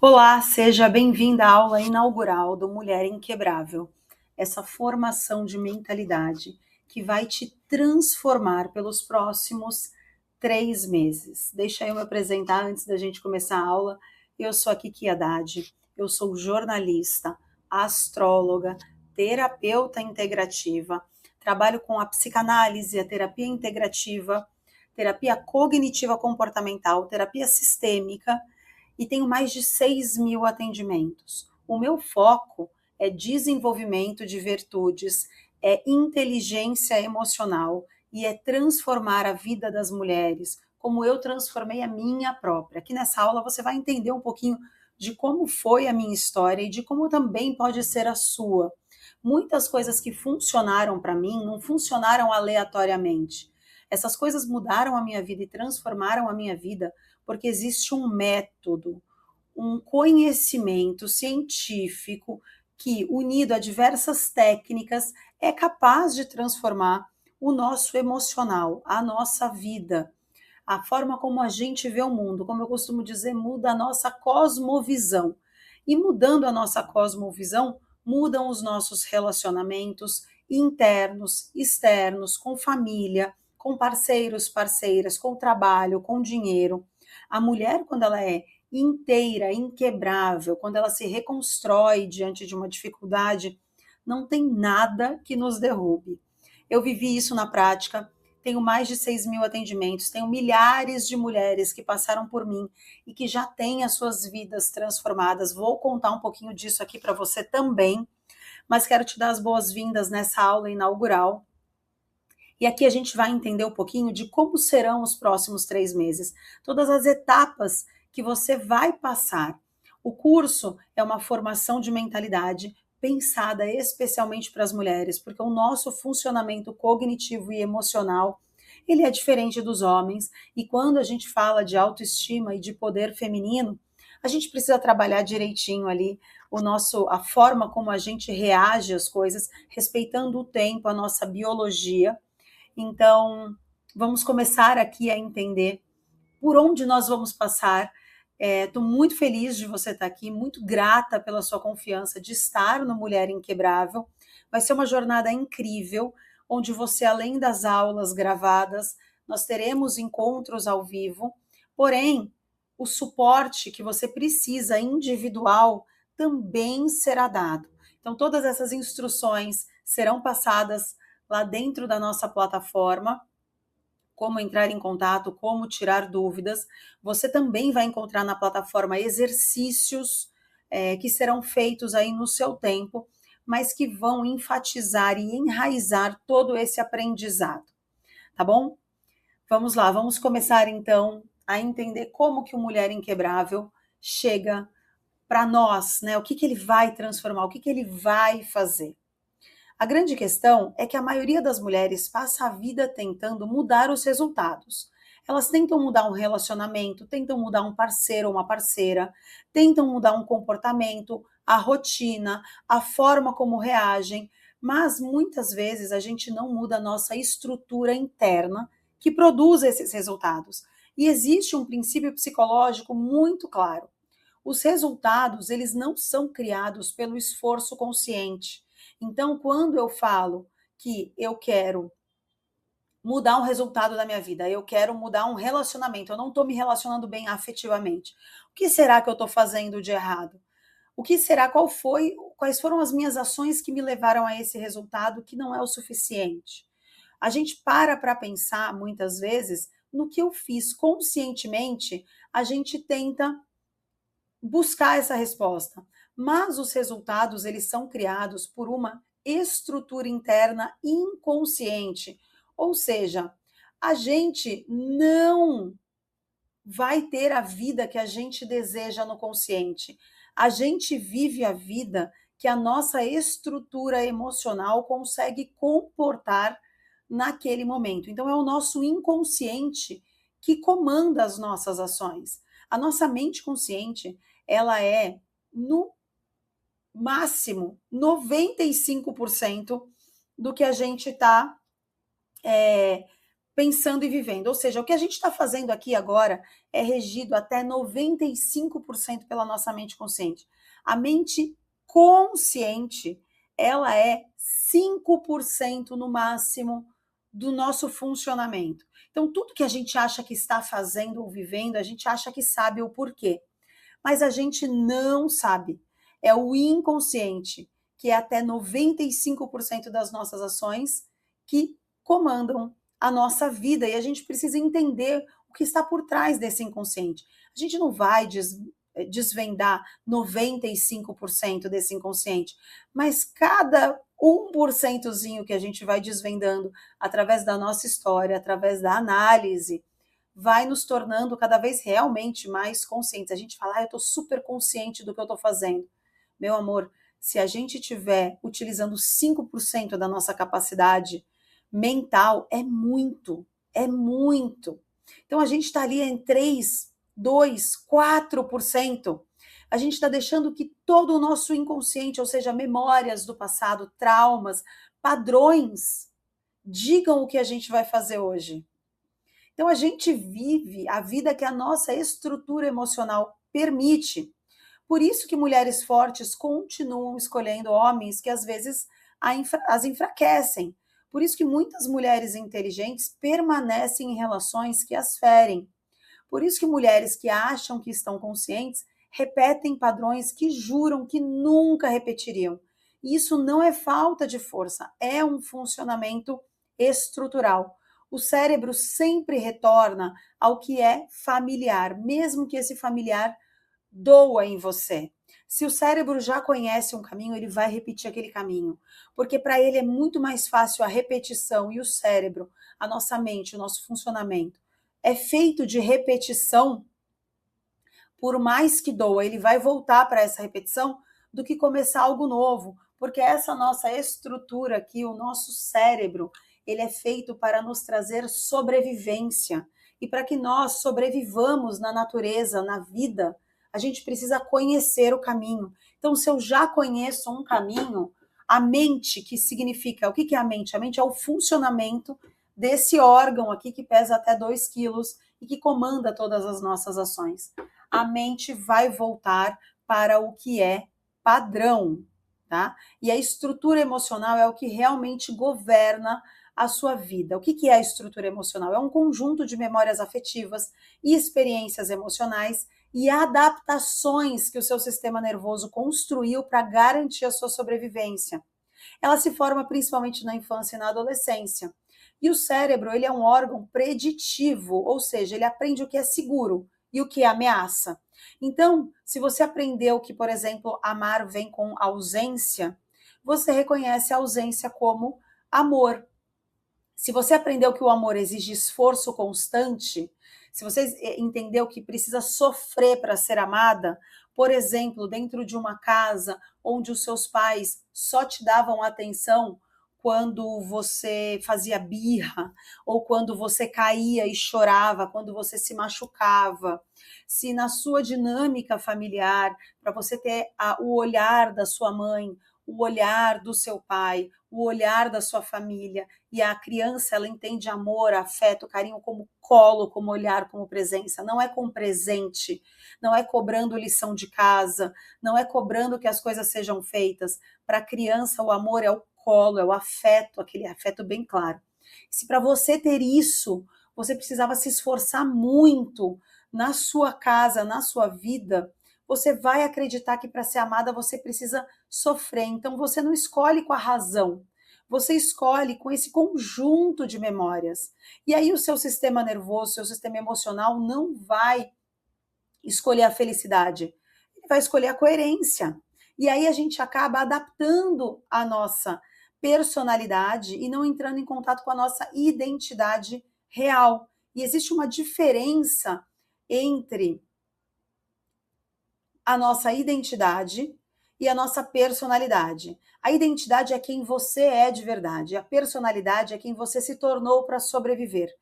Olá, seja bem-vinda à aula inaugural do Mulher Inquebrável. Essa formação de mentalidade que vai te transformar pelos próximos 3 meses. Deixa eu me apresentar antes da gente começar a aula. Eu sou a Kiki Haddad, eu sou jornalista, astróloga, terapeuta integrativa, trabalho com a psicanálise, a terapia integrativa, terapia cognitiva comportamental, terapia sistêmica, e tenho mais de 6.000 atendimentos. O meu foco é desenvolvimento de virtudes, é inteligência emocional e é transformar a vida das mulheres, como eu transformei a minha própria. Aqui nessa aula você vai entender um pouquinho de como foi a minha história e de como também pode ser a sua. Muitas coisas que funcionaram para mim não funcionaram aleatoriamente. Essas coisas mudaram a minha vida e transformaram a minha vida porque existe um método, um conhecimento científico que, unido a diversas técnicas, é capaz de transformar o nosso emocional, a nossa vida, a forma como a gente vê o mundo. Como eu costumo dizer, muda a nossa cosmovisão. E mudando a nossa cosmovisão, mudam os nossos relacionamentos internos, externos, com família, com parceiros, parceiras, com trabalho, com dinheiro. A mulher, quando ela é inteira, inquebrável, quando ela se reconstrói diante de uma dificuldade, não tem nada que nos derrube. Eu vivi isso na prática, tenho mais de 6.000 atendimentos, tenho milhares de mulheres que passaram por mim e que já têm as suas vidas transformadas. Vou contar um pouquinho disso aqui para você também, mas quero te dar as boas-vindas nessa aula inaugural. E aqui a gente vai entender um pouquinho de como serão os próximos 3 meses, todas as etapas que você vai passar. O curso é uma formação de mentalidade pensada especialmente para as mulheres, porque o nosso funcionamento cognitivo e emocional, ele é diferente dos homens, e quando a gente fala de autoestima e de poder feminino, a gente precisa trabalhar direitinho ali a forma como a gente reage às coisas, respeitando o tempo, a nossa biologia. Então, vamos começar aqui a entender por onde nós vamos passar. Estou muito feliz de você estar aqui, muito grata pela sua confiança de estar no Mulher Inquebrável. Vai ser uma jornada incrível, onde você, além das aulas gravadas, nós teremos encontros ao vivo, porém, o suporte que você precisa individual também será dado. Então, todas essas instruções serão passadas lá dentro da nossa plataforma, como entrar em contato, como tirar dúvidas. Você também vai encontrar na plataforma exercícios que serão feitos aí no seu tempo, mas que vão enfatizar e enraizar todo esse aprendizado, tá bom? Vamos lá, vamos começar então a entender como que o Mulher Inquebrável chega para nós, né? O que ele vai transformar, o que ele vai fazer. A grande questão é que a maioria das mulheres passa a vida tentando mudar os resultados. Elas tentam mudar um relacionamento, tentam mudar um parceiro ou uma parceira, tentam mudar um comportamento, a rotina, a forma como reagem, mas muitas vezes a gente não muda a nossa estrutura interna que produz esses resultados. E existe um princípio psicológico muito claro. Os resultados, eles não são criados pelo esforço consciente. Então, quando eu falo que eu quero mudar um resultado da minha vida, eu quero mudar um relacionamento, eu não estou me relacionando bem afetivamente. O que será que eu estou fazendo de errado? O que será, quais foram as minhas ações que me levaram a esse resultado que não é o suficiente? A gente para pensar, muitas vezes, no que eu fiz conscientemente, a gente tenta buscar essa resposta. Mas os resultados, eles são criados por uma estrutura interna inconsciente. Ou seja, a gente não vai ter a vida que a gente deseja no consciente. A gente vive a vida que a nossa estrutura emocional consegue comportar naquele momento. Então, é o nosso inconsciente que comanda as nossas ações. A nossa mente consciente, ela é, no máximo, 95% do que a gente está pensando e vivendo. Ou seja, o que a gente está fazendo aqui agora é regido até 95% pela nossa mente consciente. A mente consciente, ela é 5% no máximo do nosso funcionamento. Então, tudo que a gente acha que está fazendo ou vivendo, a gente acha que sabe o porquê. Mas a gente não sabe. É o inconsciente, que é até 95% das nossas ações, que comandam a nossa vida. E a gente precisa entender o que está por trás desse inconsciente. A gente não vai desvendar 95% desse inconsciente, mas cada 1%zinho que a gente vai desvendando através da nossa história, através da análise, vai nos tornando cada vez realmente mais conscientes. A gente fala, eu estou super consciente do que eu estou fazendo. Meu amor, se a gente estiver utilizando 5% da nossa capacidade mental, é muito, é muito. Então a gente está ali em 3, 2, 4%. A gente está deixando que todo o nosso inconsciente, ou seja, memórias do passado, traumas, padrões, digam o que a gente vai fazer hoje. Então a gente vive a vida que a nossa estrutura emocional permite. Por isso que mulheres fortes continuam escolhendo homens que às vezes as enfraquecem. Por isso que muitas mulheres inteligentes permanecem em relações que as ferem. Por isso que mulheres que acham que estão conscientes repetem padrões que juram que nunca repetiriam. E isso não é falta de força, é um funcionamento estrutural. O cérebro sempre retorna ao que é familiar, mesmo que esse familiar doa em você. Se o cérebro já conhece um caminho, ele vai repetir aquele caminho, porque para ele é muito mais fácil a repetição. E o cérebro, a nossa mente, o nosso funcionamento é feito de repetição. Por mais que doa, ele vai voltar para essa repetição do que começar algo novo, porque essa nossa estrutura aqui, o nosso cérebro, ele é feito para nos trazer sobrevivência. E para que nós sobrevivamos na natureza, na vida, a gente precisa conhecer o caminho. Então, se eu já conheço um caminho, a mente, que significa, o que é a mente? A mente é o funcionamento desse órgão aqui que pesa até 2 quilos e que comanda todas as nossas ações. A mente vai voltar para o que é padrão, tá? E a estrutura emocional é o que realmente governa a sua vida. O que é a estrutura emocional? É um conjunto de memórias afetivas e experiências emocionais e adaptações que o seu sistema nervoso construiu para garantir a sua sobrevivência. Ela se forma principalmente na infância e na adolescência. E o cérebro, ele é um órgão preditivo, ou seja, ele aprende o que é seguro e o que é ameaça. Então, se você aprendeu que, por exemplo, amar vem com ausência, você reconhece a ausência como amor. Se você aprendeu que o amor exige esforço constante, se você entendeu que precisa sofrer para ser amada, por exemplo, dentro de uma casa onde os seus pais só te davam atenção quando você fazia birra, ou quando você caía e chorava, quando você se machucava, se na sua dinâmica familiar, para você ter o olhar da sua mãe, o olhar do seu pai, o olhar da sua família, e a criança, ela entende amor, afeto, carinho como colo, como olhar, como presença, não é com presente, não é cobrando lição de casa, não é cobrando que as coisas sejam feitas. Para a criança, o amor é o colo, é o afeto, aquele afeto bem claro. Se para você ter isso, você precisava se esforçar muito na sua casa, na sua vida, você vai acreditar que para ser amada você precisa sofrer. Então você não escolhe com a razão, você escolhe com esse conjunto de memórias. E aí o seu sistema nervoso, o seu sistema emocional não vai escolher a felicidade, ele vai escolher a coerência. E aí a gente acaba adaptando a nossa personalidade e não entrando em contato com a nossa identidade real. E existe uma diferença entre a nossa identidade e a nossa personalidade. A identidade é quem você é de verdade, a personalidade é quem você se tornou para sobreviver.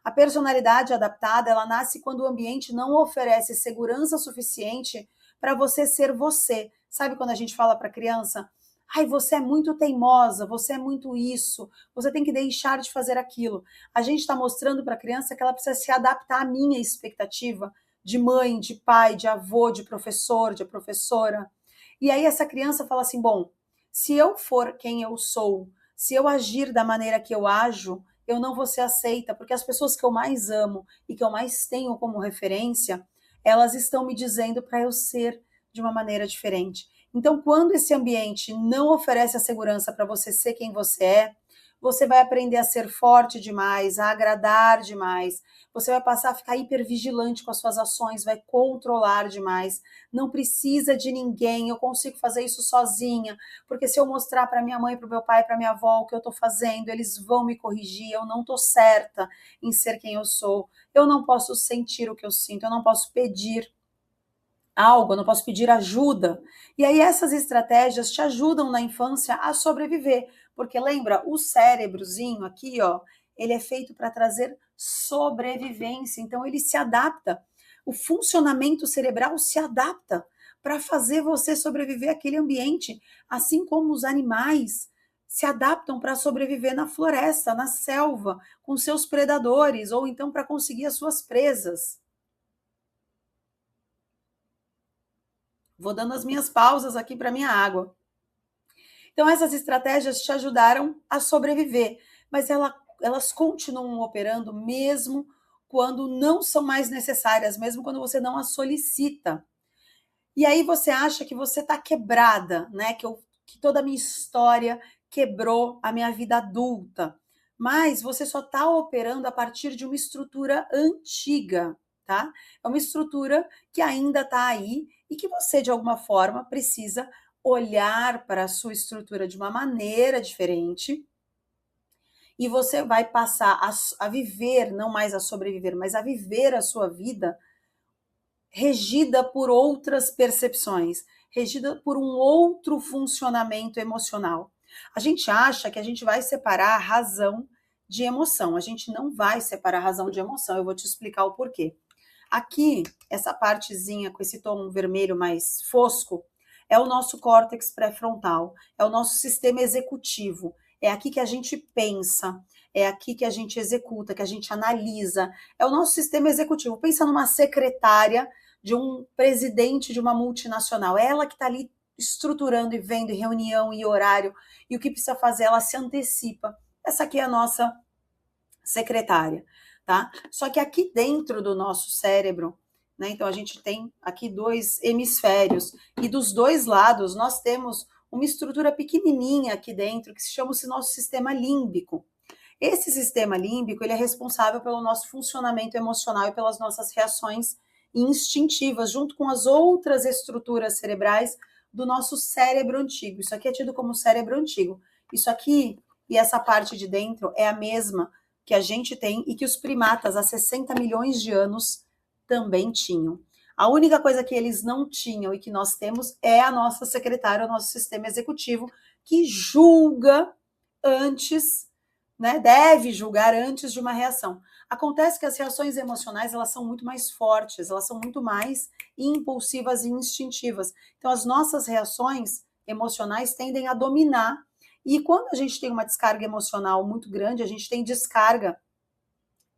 A personalidade adaptada, ela nasce quando o ambiente não oferece segurança suficiente para você ser você. Sabe quando a gente fala para a criança, Ai, você é muito teimosa, você é muito isso, você tem que deixar de fazer aquilo. A gente está mostrando para a criança que ela precisa se adaptar à minha expectativa de mãe, de pai, de avô, de professor, de professora. E aí essa criança fala assim: bom, se eu for quem eu sou, se eu agir da maneira que eu ajo, eu não vou ser aceita, porque as pessoas que eu mais amo e que eu mais tenho como referência, elas estão me dizendo para eu ser de uma maneira diferente. Então, quando esse ambiente não oferece a segurança para você ser quem você é, você vai aprender a ser forte demais, a agradar demais. Você vai passar a ficar hipervigilante com as suas ações, vai controlar demais. Não precisa de ninguém, eu consigo fazer isso sozinha, porque se eu mostrar para minha mãe, para o meu pai, para minha avó o que eu estou fazendo, eles vão me corrigir. Eu não estou certa em ser quem eu sou. Eu não posso sentir o que eu sinto, eu não posso pedir algo, eu não posso pedir ajuda. E aí essas estratégias te ajudam na infância a sobreviver, porque lembra, o cérebrozinho aqui, ó, ele é feito para trazer sobrevivência, então ele se adapta. O funcionamento cerebral se adapta para fazer você sobreviver àquele ambiente, assim como os animais se adaptam para sobreviver na floresta, na selva, com seus predadores, ou então para conseguir as suas presas. Vou dando as minhas pausas aqui para minha água. Então, essas estratégias te ajudaram a sobreviver, mas elas continuam operando mesmo quando não são mais necessárias, mesmo quando você não as solicita. E aí você acha que você está quebrada, né? Que toda a minha história quebrou a minha vida adulta. Mas você só está operando a partir de uma estrutura antiga, tá? É uma estrutura que ainda está aí e que você, de alguma forma, precisa olhar para a sua estrutura de uma maneira diferente e você vai passar a viver, não mais a sobreviver, mas a viver a sua vida regida por outras percepções, regida por um outro funcionamento emocional. A gente acha que a gente vai separar razão de emoção. A gente não vai separar razão de emoção. Eu vou te explicar o porquê. Aqui, essa partezinha com esse tom vermelho mais fosco, é o nosso córtex pré-frontal, é o nosso sistema executivo. É aqui que a gente pensa, é aqui que a gente executa, que a gente analisa. É o nosso sistema executivo. Pensa numa secretária de um presidente de uma multinacional. É ela que está ali estruturando e vendo reunião e horário e o que precisa fazer, ela se antecipa. Essa aqui é a nossa secretária, tá? Só que aqui dentro do nosso cérebro, né? Então a gente tem aqui dois hemisférios e dos dois lados nós temos uma estrutura pequenininha aqui dentro que se chama o nosso sistema límbico. Esse sistema límbico, ele é responsável pelo nosso funcionamento emocional e pelas nossas reações instintivas, junto com as outras estruturas cerebrais do nosso cérebro antigo. Isso aqui é tido como cérebro antigo. Isso aqui e essa parte de dentro é a mesma que a gente tem e que os primatas há 60 milhões de anos também tinham. A única coisa que eles não tinham e que nós temos é a nossa secretária, o nosso sistema executivo, que julga antes, né, deve julgar antes de uma reação. Acontece que as reações emocionais, elas são muito mais fortes, elas são muito mais impulsivas e instintivas. Então, as nossas reações emocionais tendem a dominar. E quando a gente tem uma descarga emocional muito grande, a gente tem descarga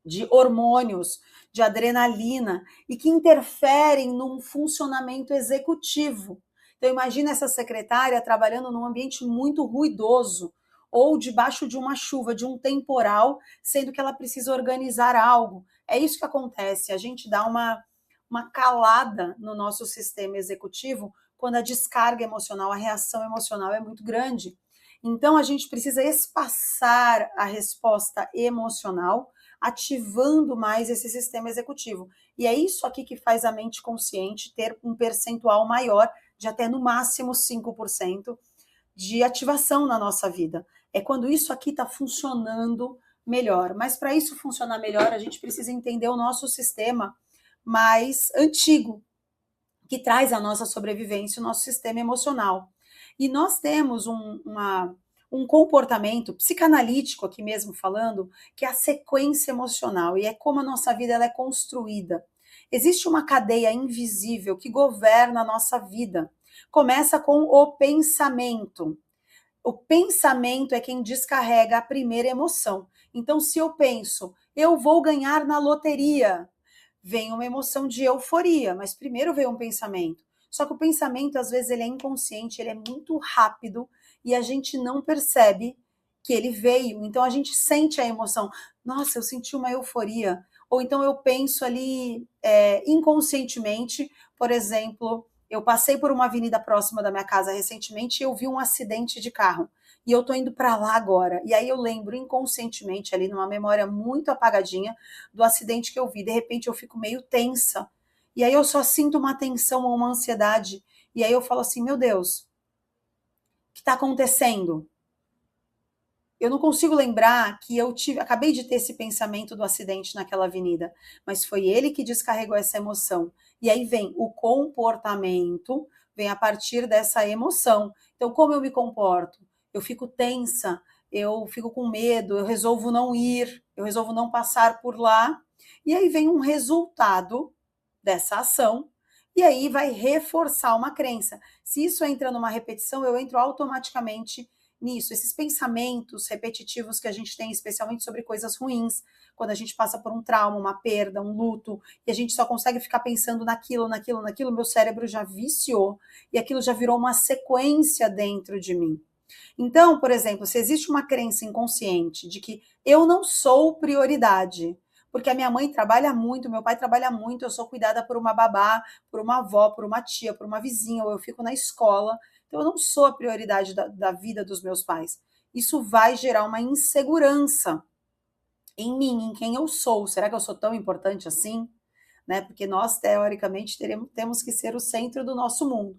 de hormônios, de adrenalina, e que interferem num funcionamento executivo. Então, imagina essa secretária trabalhando num ambiente muito ruidoso, ou debaixo de uma chuva, de um temporal, sendo que ela precisa organizar algo. É isso que acontece, a gente dá uma calada no nosso sistema executivo quando a descarga emocional, a reação emocional é muito grande. Então, a gente precisa espaçar a resposta emocional, ativando mais esse sistema executivo. E é isso aqui que faz a mente consciente ter um percentual maior, de até no máximo 5%, de ativação na nossa vida. É quando isso aqui está funcionando melhor. Mas para isso funcionar melhor, a gente precisa entender o nosso sistema mais antigo, que traz a nossa sobrevivência, o nosso sistema emocional. E nós temos um comportamento psicanalítico, aqui mesmo falando, que é a sequência emocional, e é como a nossa vida ela é construída. Existe uma cadeia invisível que governa a nossa vida. Começa com o pensamento. o pensamento é quem descarrega a primeira emoção. Então, se eu penso, eu vou ganhar na loteria, vem uma emoção de euforia, mas primeiro veio um pensamento. Só que o pensamento, às vezes, ele é inconsciente, ele é muito rápido e a gente não percebe que ele veio. Então, a gente sente a emoção. Nossa, eu senti uma euforia. Ou então eu penso ali inconscientemente, por exemplo, eu passei por uma avenida próxima da minha casa recentemente e eu vi um acidente de carro. E eu tô indo para lá agora. E aí eu lembro inconscientemente, ali numa memória muito apagadinha, do acidente que eu vi. De repente eu fico meio tensa. E aí eu só sinto uma tensão ou uma ansiedade. E aí eu falo assim, meu Deus, o que está acontecendo? Eu não consigo lembrar que acabei de ter esse pensamento do acidente naquela avenida, mas foi ele que descarregou essa emoção. E aí vem o comportamento, vem a partir dessa emoção. Então, como eu me comporto? Eu fico tensa, eu fico com medo, eu resolvo não ir, eu resolvo não passar por lá. E aí vem um resultado dessa ação, e aí vai reforçar uma crença. Se isso entra numa repetição, eu entro automaticamente nisso, esses pensamentos repetitivos que a gente tem, especialmente sobre coisas ruins, quando a gente passa por um trauma, uma perda, um luto, e a gente só consegue ficar pensando naquilo, meu cérebro já viciou e aquilo já virou uma sequência dentro de mim. Então, por exemplo, se existe uma crença inconsciente de que eu não sou prioridade, porque a minha mãe trabalha muito, meu pai trabalha muito, eu sou cuidada por uma babá, por uma avó, por uma tia, por uma vizinha, ou eu fico na escola. Então, eu não sou a prioridade da vida dos meus pais. Isso vai gerar uma insegurança em mim, em quem eu sou. Será que eu sou tão importante assim? Né? Porque nós, teoricamente, temos que ser o centro do nosso mundo.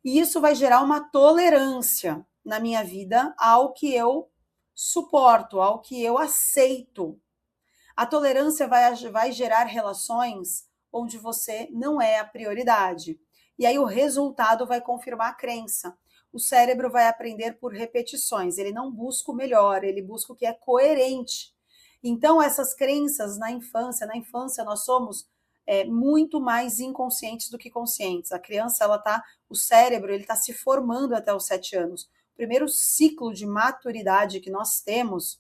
E isso vai gerar uma tolerância na minha vida ao que eu suporto, ao que eu aceito. A tolerância vai gerar relações onde você não é a prioridade. E aí o resultado vai confirmar a crença. O cérebro vai aprender por repetições, ele não busca o melhor, ele busca o que é coerente. Então, essas crenças na infância nós somos muito mais inconscientes do que conscientes. A criança, o cérebro, ele está se formando até os 7 anos. O primeiro ciclo de maturidade que nós temos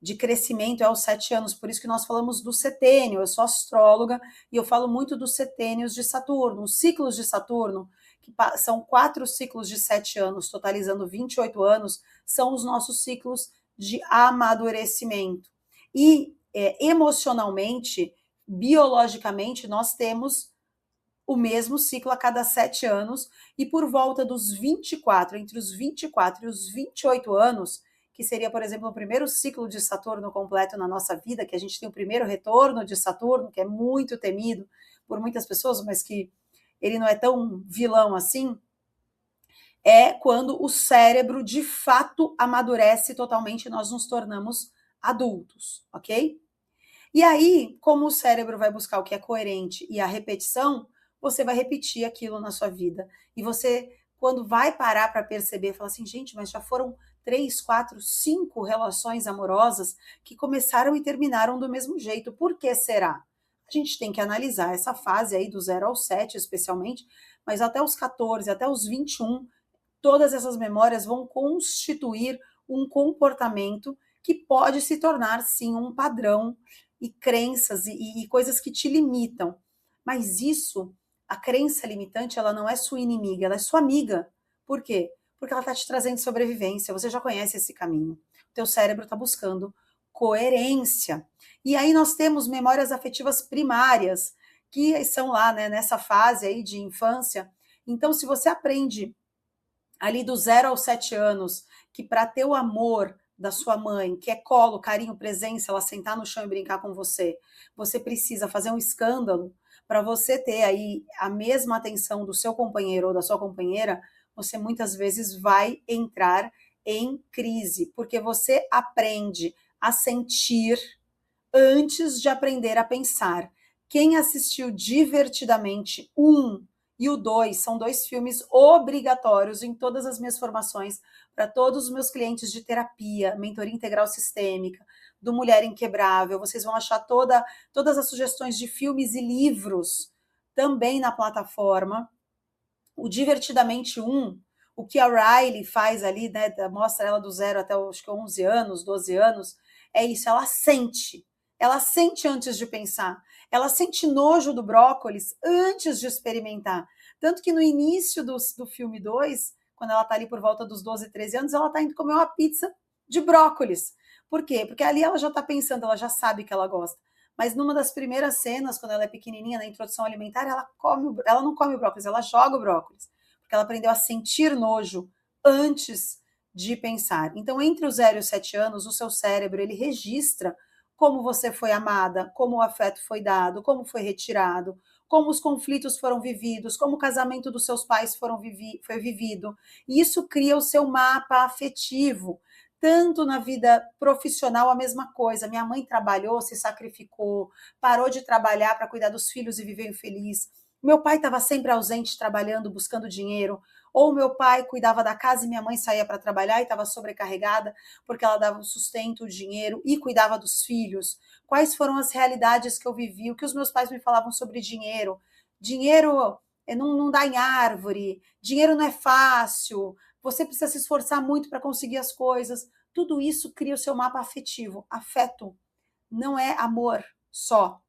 de crescimento é aos 7 anos, por isso que nós falamos do setênio. Eu sou astróloga e eu falo muito dos setênios de Saturno, os ciclos de Saturno, que são 4 ciclos de 7 anos, totalizando 28 anos, são os nossos ciclos de amadurecimento. E emocionalmente, biologicamente, nós temos o mesmo ciclo a cada 7 anos, e por volta dos 24, entre os 24 e os 28 anos, que seria, por exemplo, o primeiro ciclo de Saturno completo na nossa vida, que a gente tem o primeiro retorno de Saturno, que é muito temido por muitas pessoas, mas que ele não é tão vilão assim, é quando o cérebro de fato amadurece totalmente e nós nos tornamos adultos, ok? E aí, como o cérebro vai buscar o que é coerente e a repetição, você vai repetir aquilo na sua vida. E você, quando vai parar para perceber, fala assim, gente, mas já foram 3, 4, 5 relações amorosas que começaram e terminaram do mesmo jeito. Por que será? A gente tem que analisar essa fase aí do 0 ao 7, especialmente, mas até os 14, até os 21, todas essas memórias vão constituir um comportamento que pode se tornar, sim, um padrão e crenças e coisas que te limitam. Mas isso, a crença limitante, ela não é sua inimiga, ela é sua amiga. Por quê? Porque ela está te trazendo sobrevivência, você já conhece esse caminho. O teu cérebro está buscando coerência. E aí nós temos memórias afetivas primárias, que são lá, né, nessa fase aí de infância. Então, se você aprende ali do 0 aos 7 anos, que para ter o amor da sua mãe, que é colo, carinho, presença, ela sentar no chão e brincar com você, você precisa fazer um escândalo para você ter aí a mesma atenção do seu companheiro ou da sua companheira, você muitas vezes vai entrar em crise, porque você aprende a sentir antes de aprender a pensar. Quem assistiu Divertidamente e o 2 são 2 filmes obrigatórios em todas as minhas formações, para todos os meus clientes de terapia, mentoria integral sistêmica, do Mulher Inquebrável. Vocês vão achar todas as sugestões de filmes e livros também na plataforma. O Divertidamente O que a Riley faz ali, né, mostra ela do 0 até acho que 11 anos, 12 anos, é isso, ela sente. Ela sente antes de pensar. Ela sente nojo do brócolis antes de experimentar. Tanto que no início do filme 2, quando ela tá ali por volta dos 12, 13 anos, ela tá indo comer uma pizza de brócolis. Por quê? Porque ali ela já tá pensando, ela já sabe que ela gosta. Mas numa das primeiras cenas, quando ela é pequenininha, na introdução alimentar, ela não come o brócolis, ela joga o brócolis. Porque ela aprendeu a sentir nojo antes de pensar. Então, entre os 0 e os 7 anos, o seu cérebro, ele registra como você foi amada, como o afeto foi dado, como foi retirado, como os conflitos foram vividos, como o casamento dos seus pais foi vivido. E isso cria o seu mapa afetivo. Tanto na vida profissional, a mesma coisa. Minha mãe trabalhou, se sacrificou, parou de trabalhar para cuidar dos filhos e viver infeliz. Meu pai estava sempre ausente, trabalhando, buscando dinheiro. Ou meu pai cuidava da casa e minha mãe saía para trabalhar e estava sobrecarregada, porque ela dava o sustento, o dinheiro e cuidava dos filhos. Quais foram as realidades que eu vivi? O que os meus pais me falavam sobre dinheiro? Dinheiro não dá em árvore, dinheiro não é fácil, você precisa se esforçar muito para conseguir as coisas. Tudo isso cria o seu mapa afetivo. Afeto não é amor só.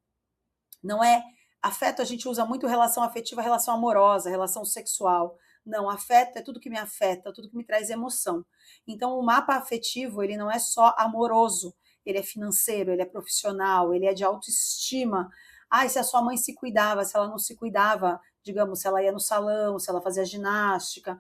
Não é afeto, a gente usa muito relação afetiva, relação amorosa, relação sexual. Não, afeto é tudo que me afeta, tudo que me traz emoção. Então, o mapa afetivo, ele não é só amoroso, ele é financeiro, ele é profissional, ele é de autoestima. Ah, se a sua mãe se cuidava, se ela não se cuidava, digamos, se ela ia no salão, se ela fazia ginástica,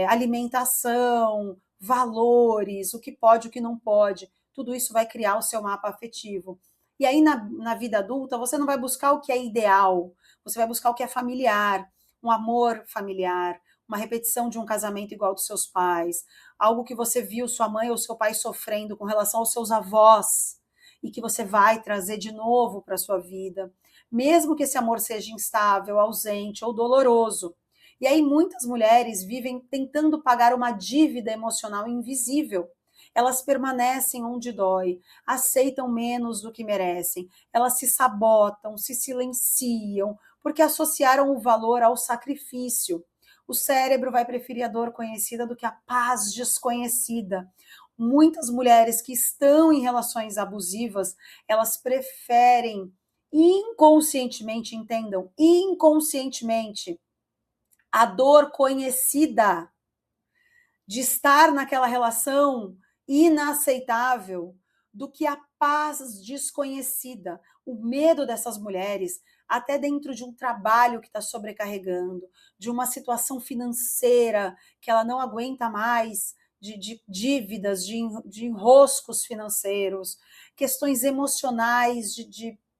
alimentação, valores, o que pode, o que não pode, tudo isso vai criar o seu mapa afetivo. E aí, na vida adulta, você não vai buscar o que é ideal, você vai buscar o que é familiar, um amor familiar, uma repetição de um casamento igual dos seus pais, algo que você viu sua mãe ou seu pai sofrendo com relação aos seus avós e que você vai trazer de novo para a sua vida, mesmo que esse amor seja instável, ausente ou doloroso. E aí muitas mulheres vivem tentando pagar uma dívida emocional invisível. Elas permanecem onde dói, aceitam menos do que merecem, elas se sabotam, se silenciam, porque associaram o valor ao sacrifício. O cérebro vai preferir a dor conhecida do que a paz desconhecida. Muitas mulheres que estão em relações abusivas, elas preferem inconscientemente, entendam, inconscientemente, a dor conhecida de estar naquela relação inaceitável do que a paz desconhecida, o medo dessas mulheres, até dentro de um trabalho que está sobrecarregando, de uma situação financeira que ela não aguenta mais, de dívidas, de enroscos financeiros, questões emocionais,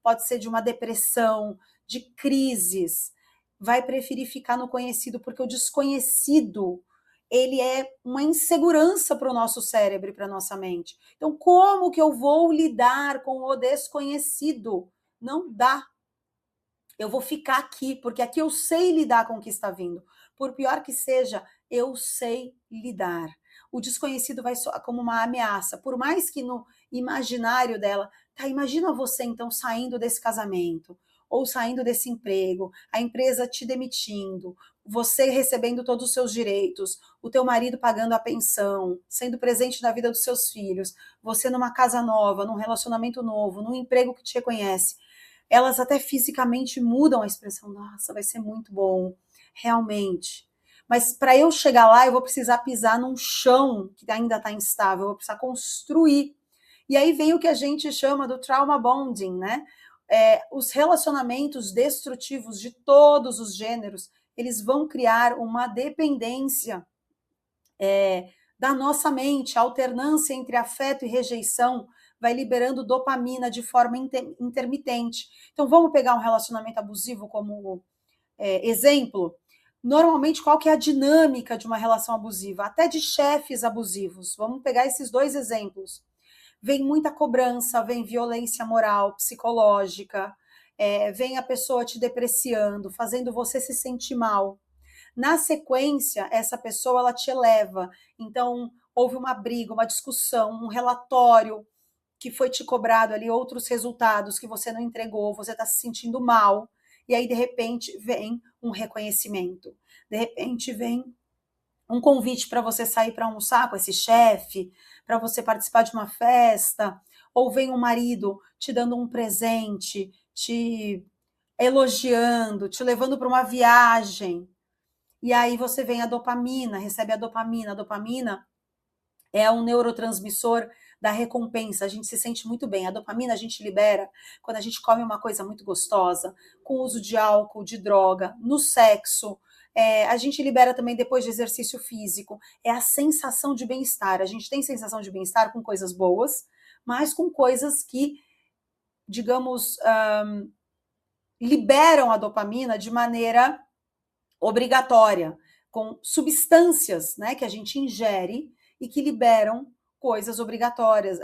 pode ser de uma depressão, de crises, vai preferir ficar no conhecido, porque o desconhecido ele é uma insegurança para o nosso cérebro e para a nossa mente. Então, como que eu vou lidar com o desconhecido? Não dá. Eu vou ficar aqui, porque aqui eu sei lidar com o que está vindo. Por pior que seja, eu sei lidar. O desconhecido vai soar como uma ameaça, por mais que no imaginário dela, tá, imagina você então saindo desse casamento, ou saindo desse emprego, a empresa te demitindo, você recebendo todos os seus direitos, o teu marido pagando a pensão, sendo presente na vida dos seus filhos, você numa casa nova, num relacionamento novo, num emprego que te reconhece. Elas até fisicamente mudam a expressão, nossa, vai ser muito bom, realmente. Mas para eu chegar lá, eu vou precisar pisar num chão que ainda está instável, eu vou precisar construir. E aí vem o que a gente chama do trauma bonding, né? Os relacionamentos destrutivos de todos os gêneros, eles vão criar uma dependência da nossa mente, a alternância entre afeto e rejeição vai liberando dopamina de forma intermitente. Então, vamos pegar um relacionamento abusivo como exemplo. Normalmente, qual que é a dinâmica de uma relação abusiva? Até de chefes abusivos. Vamos pegar esses dois exemplos. Vem muita cobrança, vem violência moral, psicológica, vem a pessoa te depreciando, fazendo você se sentir mal. Na sequência, essa pessoa ela te eleva. Então, houve uma briga, uma discussão, um relatório que foi te cobrado ali, outros resultados que você não entregou, você está se sentindo mal. E aí, de repente, vem um reconhecimento. De repente, vem um convite para você sair para almoçar com esse chefe, para você participar de uma festa, ou vem um marido te dando um presente, te elogiando, te levando para uma viagem. E aí você vem a dopamina, recebe a dopamina. A dopamina é um neurotransmissor da recompensa, a gente se sente muito bem. A dopamina a gente libera quando a gente come uma coisa muito gostosa, com o uso de álcool, de droga, no sexo. A gente libera também depois de exercício físico. É a sensação de bem-estar. A gente tem sensação de bem-estar com coisas boas, mas com coisas que, digamos, liberam a dopamina de maneira obrigatória, com substâncias, né, que a gente ingere e que liberam coisas obrigatórias,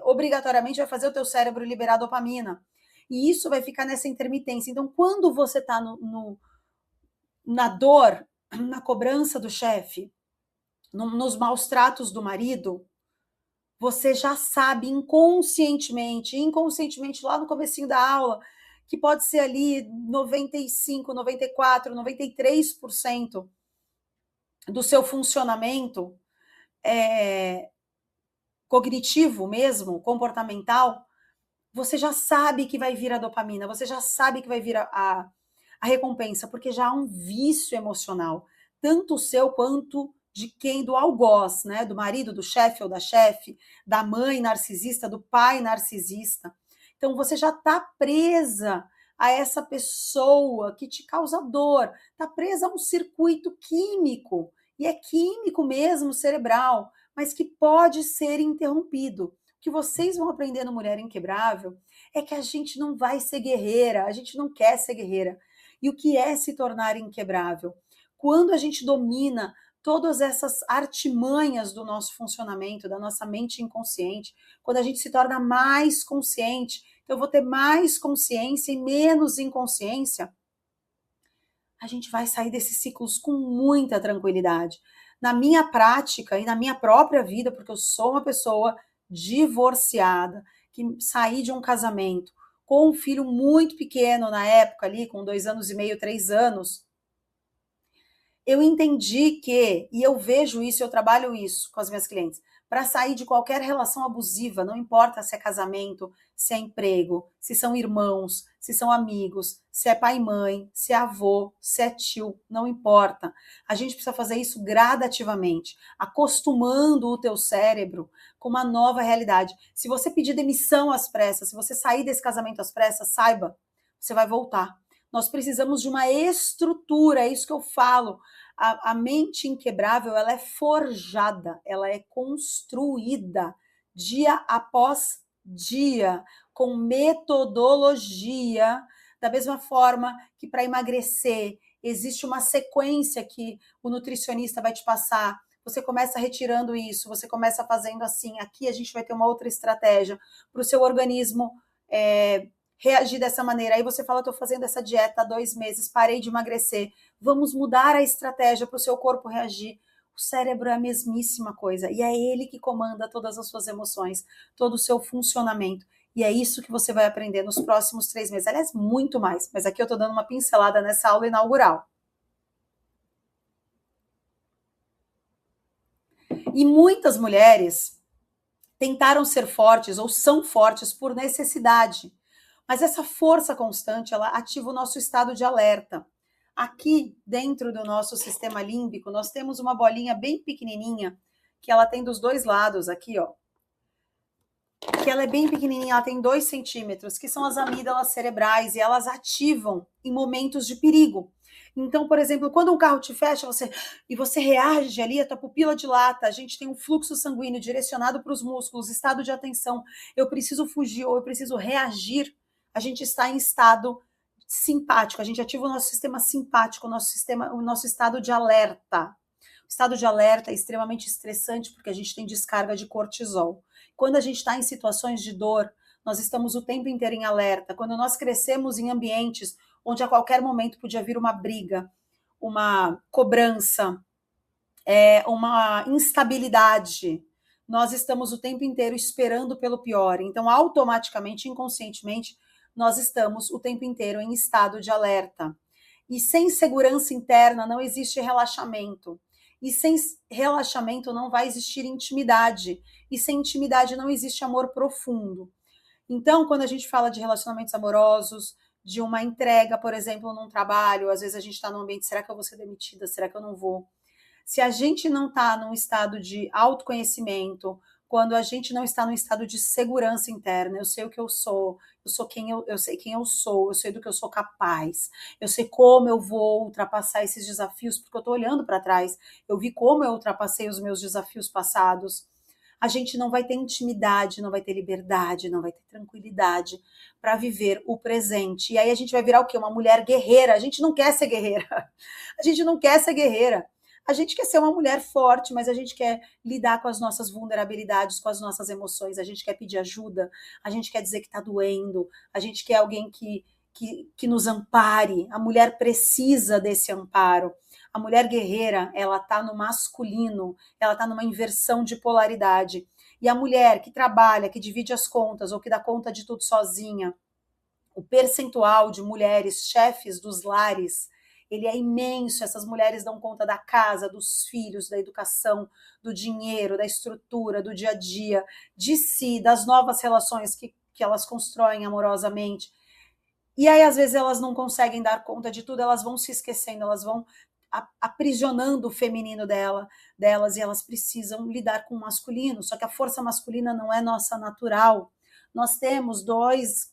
obrigatoriamente vai fazer o teu cérebro liberar dopamina. E isso vai ficar nessa intermitência. Então, quando você está na dor, na cobrança do chefe, nos maus tratos do marido, você já sabe inconscientemente lá no comecinho da aula, que pode ser ali 95, 94, 93% do seu funcionamento cognitivo mesmo, comportamental, você já sabe que vai vir a dopamina, você já sabe que vai vir a recompensa, porque já há um vício emocional, tanto o seu quanto de quem, do algoz, né? Do marido, do chefe ou da chefe, da mãe narcisista, do pai narcisista. Então você já está presa a essa pessoa que te causa dor, está presa a um circuito químico, e é químico mesmo, cerebral, mas que pode ser interrompido. O que vocês vão aprender no Mulher Inquebrável é que a gente não vai ser guerreira, a gente não quer ser guerreira. E o que é se tornar inquebrável? Quando a gente domina todas essas artimanhas do nosso funcionamento, da nossa mente inconsciente, quando a gente se torna mais consciente, então eu vou ter mais consciência e menos inconsciência, a gente vai sair desses ciclos com muita tranquilidade. Na minha prática e na minha própria vida, porque eu sou uma pessoa divorciada, que saí de um casamento com um filho muito pequeno na época ali, com 2 anos e meio, 3 anos, eu entendi que, e eu vejo isso, eu trabalho isso com as minhas clientes, para sair de qualquer relação abusiva, não importa se é casamento, se é emprego, se são irmãos, se são amigos, se é pai e mãe, se é avô, se é tio, não importa. A gente precisa fazer isso gradativamente, acostumando o teu cérebro com uma nova realidade. Se você pedir demissão às pressas, se você sair desse casamento às pressas, saiba, você vai voltar. Nós precisamos de uma estrutura, é isso que eu falo. A mente inquebrável, ela é forjada, ela é construída dia após dia, com metodologia, da mesma forma que para emagrecer existe uma sequência que o nutricionista vai te passar. Você começa retirando isso, você começa fazendo assim. Aqui a gente vai ter uma outra estratégia para o seu organismo reagir dessa maneira. Aí você fala, estou fazendo essa dieta há 2 meses, parei de emagrecer. Vamos mudar a estratégia para o seu corpo reagir. O cérebro é a mesmíssima coisa. E é ele que comanda todas as suas emoções, todo o seu funcionamento. E é isso que você vai aprender nos próximos 3 meses. Aliás, muito mais. Mas aqui eu estou dando uma pincelada nessa aula inaugural. E muitas mulheres tentaram ser fortes ou são fortes por necessidade. Mas essa força constante, ela ativa o nosso estado de alerta. Aqui, dentro do nosso sistema límbico, nós temos uma bolinha bem pequenininha, que ela tem dos 2 lados aqui, ó. Que ela é bem pequenininha, ela tem 2 centímetros, que são as amígdalas cerebrais, e elas ativam em momentos de perigo. Então, por exemplo, quando um carro te fecha, você reage ali, a tua pupila dilata, a gente tem um fluxo sanguíneo direcionado para os músculos, estado de atenção, eu preciso fugir ou eu preciso reagir, a gente está em estado simpático, a gente ativa o nosso sistema simpático, o nosso estado de alerta. O estado de alerta é extremamente estressante porque a gente tem descarga de cortisol. Quando a gente está em situações de dor, nós estamos o tempo inteiro em alerta. Quando nós crescemos em ambientes onde a qualquer momento podia vir uma briga, uma cobrança, uma instabilidade, nós estamos o tempo inteiro esperando pelo pior. Então, automaticamente, inconscientemente, nós estamos o tempo inteiro em estado de alerta. E sem segurança interna não existe relaxamento. E sem relaxamento não vai existir intimidade. E sem intimidade não existe amor profundo. Então, quando a gente fala de relacionamentos amorosos, de uma entrega, por exemplo, num trabalho, às vezes a gente está num ambiente, será que eu vou ser demitida? Será que eu não vou? Se a gente não está num estado de autoconhecimento, quando a gente não está num estado de segurança interna, eu sei o que eu sou quem eu sei quem eu sei do que eu sou capaz, eu sei como eu vou ultrapassar esses desafios, porque eu estou olhando para trás, eu vi como eu ultrapassei os meus desafios passados. A gente não vai ter intimidade, não vai ter liberdade, não vai ter tranquilidade para viver o presente. E aí a gente vai virar o quê? Uma mulher guerreira. A gente não quer ser guerreira. A gente não quer ser guerreira. A gente quer ser uma mulher forte, mas a gente quer lidar com as nossas vulnerabilidades, com as nossas emoções, a gente quer pedir ajuda, a gente quer dizer que está doendo, a gente quer alguém que nos ampare. A mulher precisa desse amparo. A mulher guerreira, ela está no masculino, ela está numa inversão de polaridade. E a mulher que trabalha, que divide as contas ou que dá conta de tudo sozinha, o percentual de mulheres chefes dos lares, ele é imenso. Essas mulheres dão conta da casa, dos filhos, da educação, do dinheiro, da estrutura, do dia a dia, de si, das novas relações que elas constroem amorosamente. E aí, às vezes, elas não conseguem dar conta de tudo, elas vão se esquecendo, elas vão aprisionando o feminino delas, e elas precisam lidar com o masculino. Só que a força masculina não é nossa natural. Nós temos dois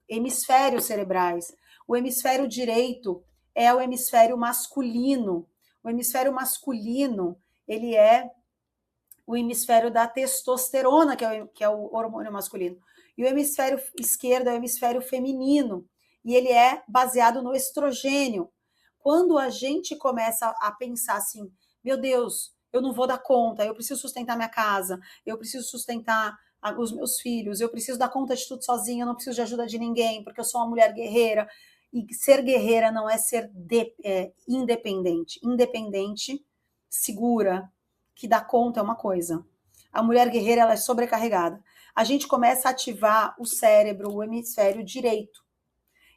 hemisférios cerebrais. O hemisfério direito é o hemisfério masculino. O hemisfério masculino, ele é o hemisfério da testosterona, que é o hormônio masculino. E o hemisfério esquerdo é o hemisfério feminino. E ele é baseado no estrogênio. Quando a gente começa a pensar assim, meu Deus, eu não vou dar conta, eu preciso sustentar minha casa, eu preciso sustentar os meus filhos, eu preciso dar conta de tudo sozinha, eu não preciso de ajuda de ninguém, porque eu sou uma mulher guerreira. E ser guerreira não é ser independente. Independente, segura, que dá conta é uma coisa. A mulher guerreira, ela é sobrecarregada. A gente começa a ativar o cérebro, o hemisfério direito.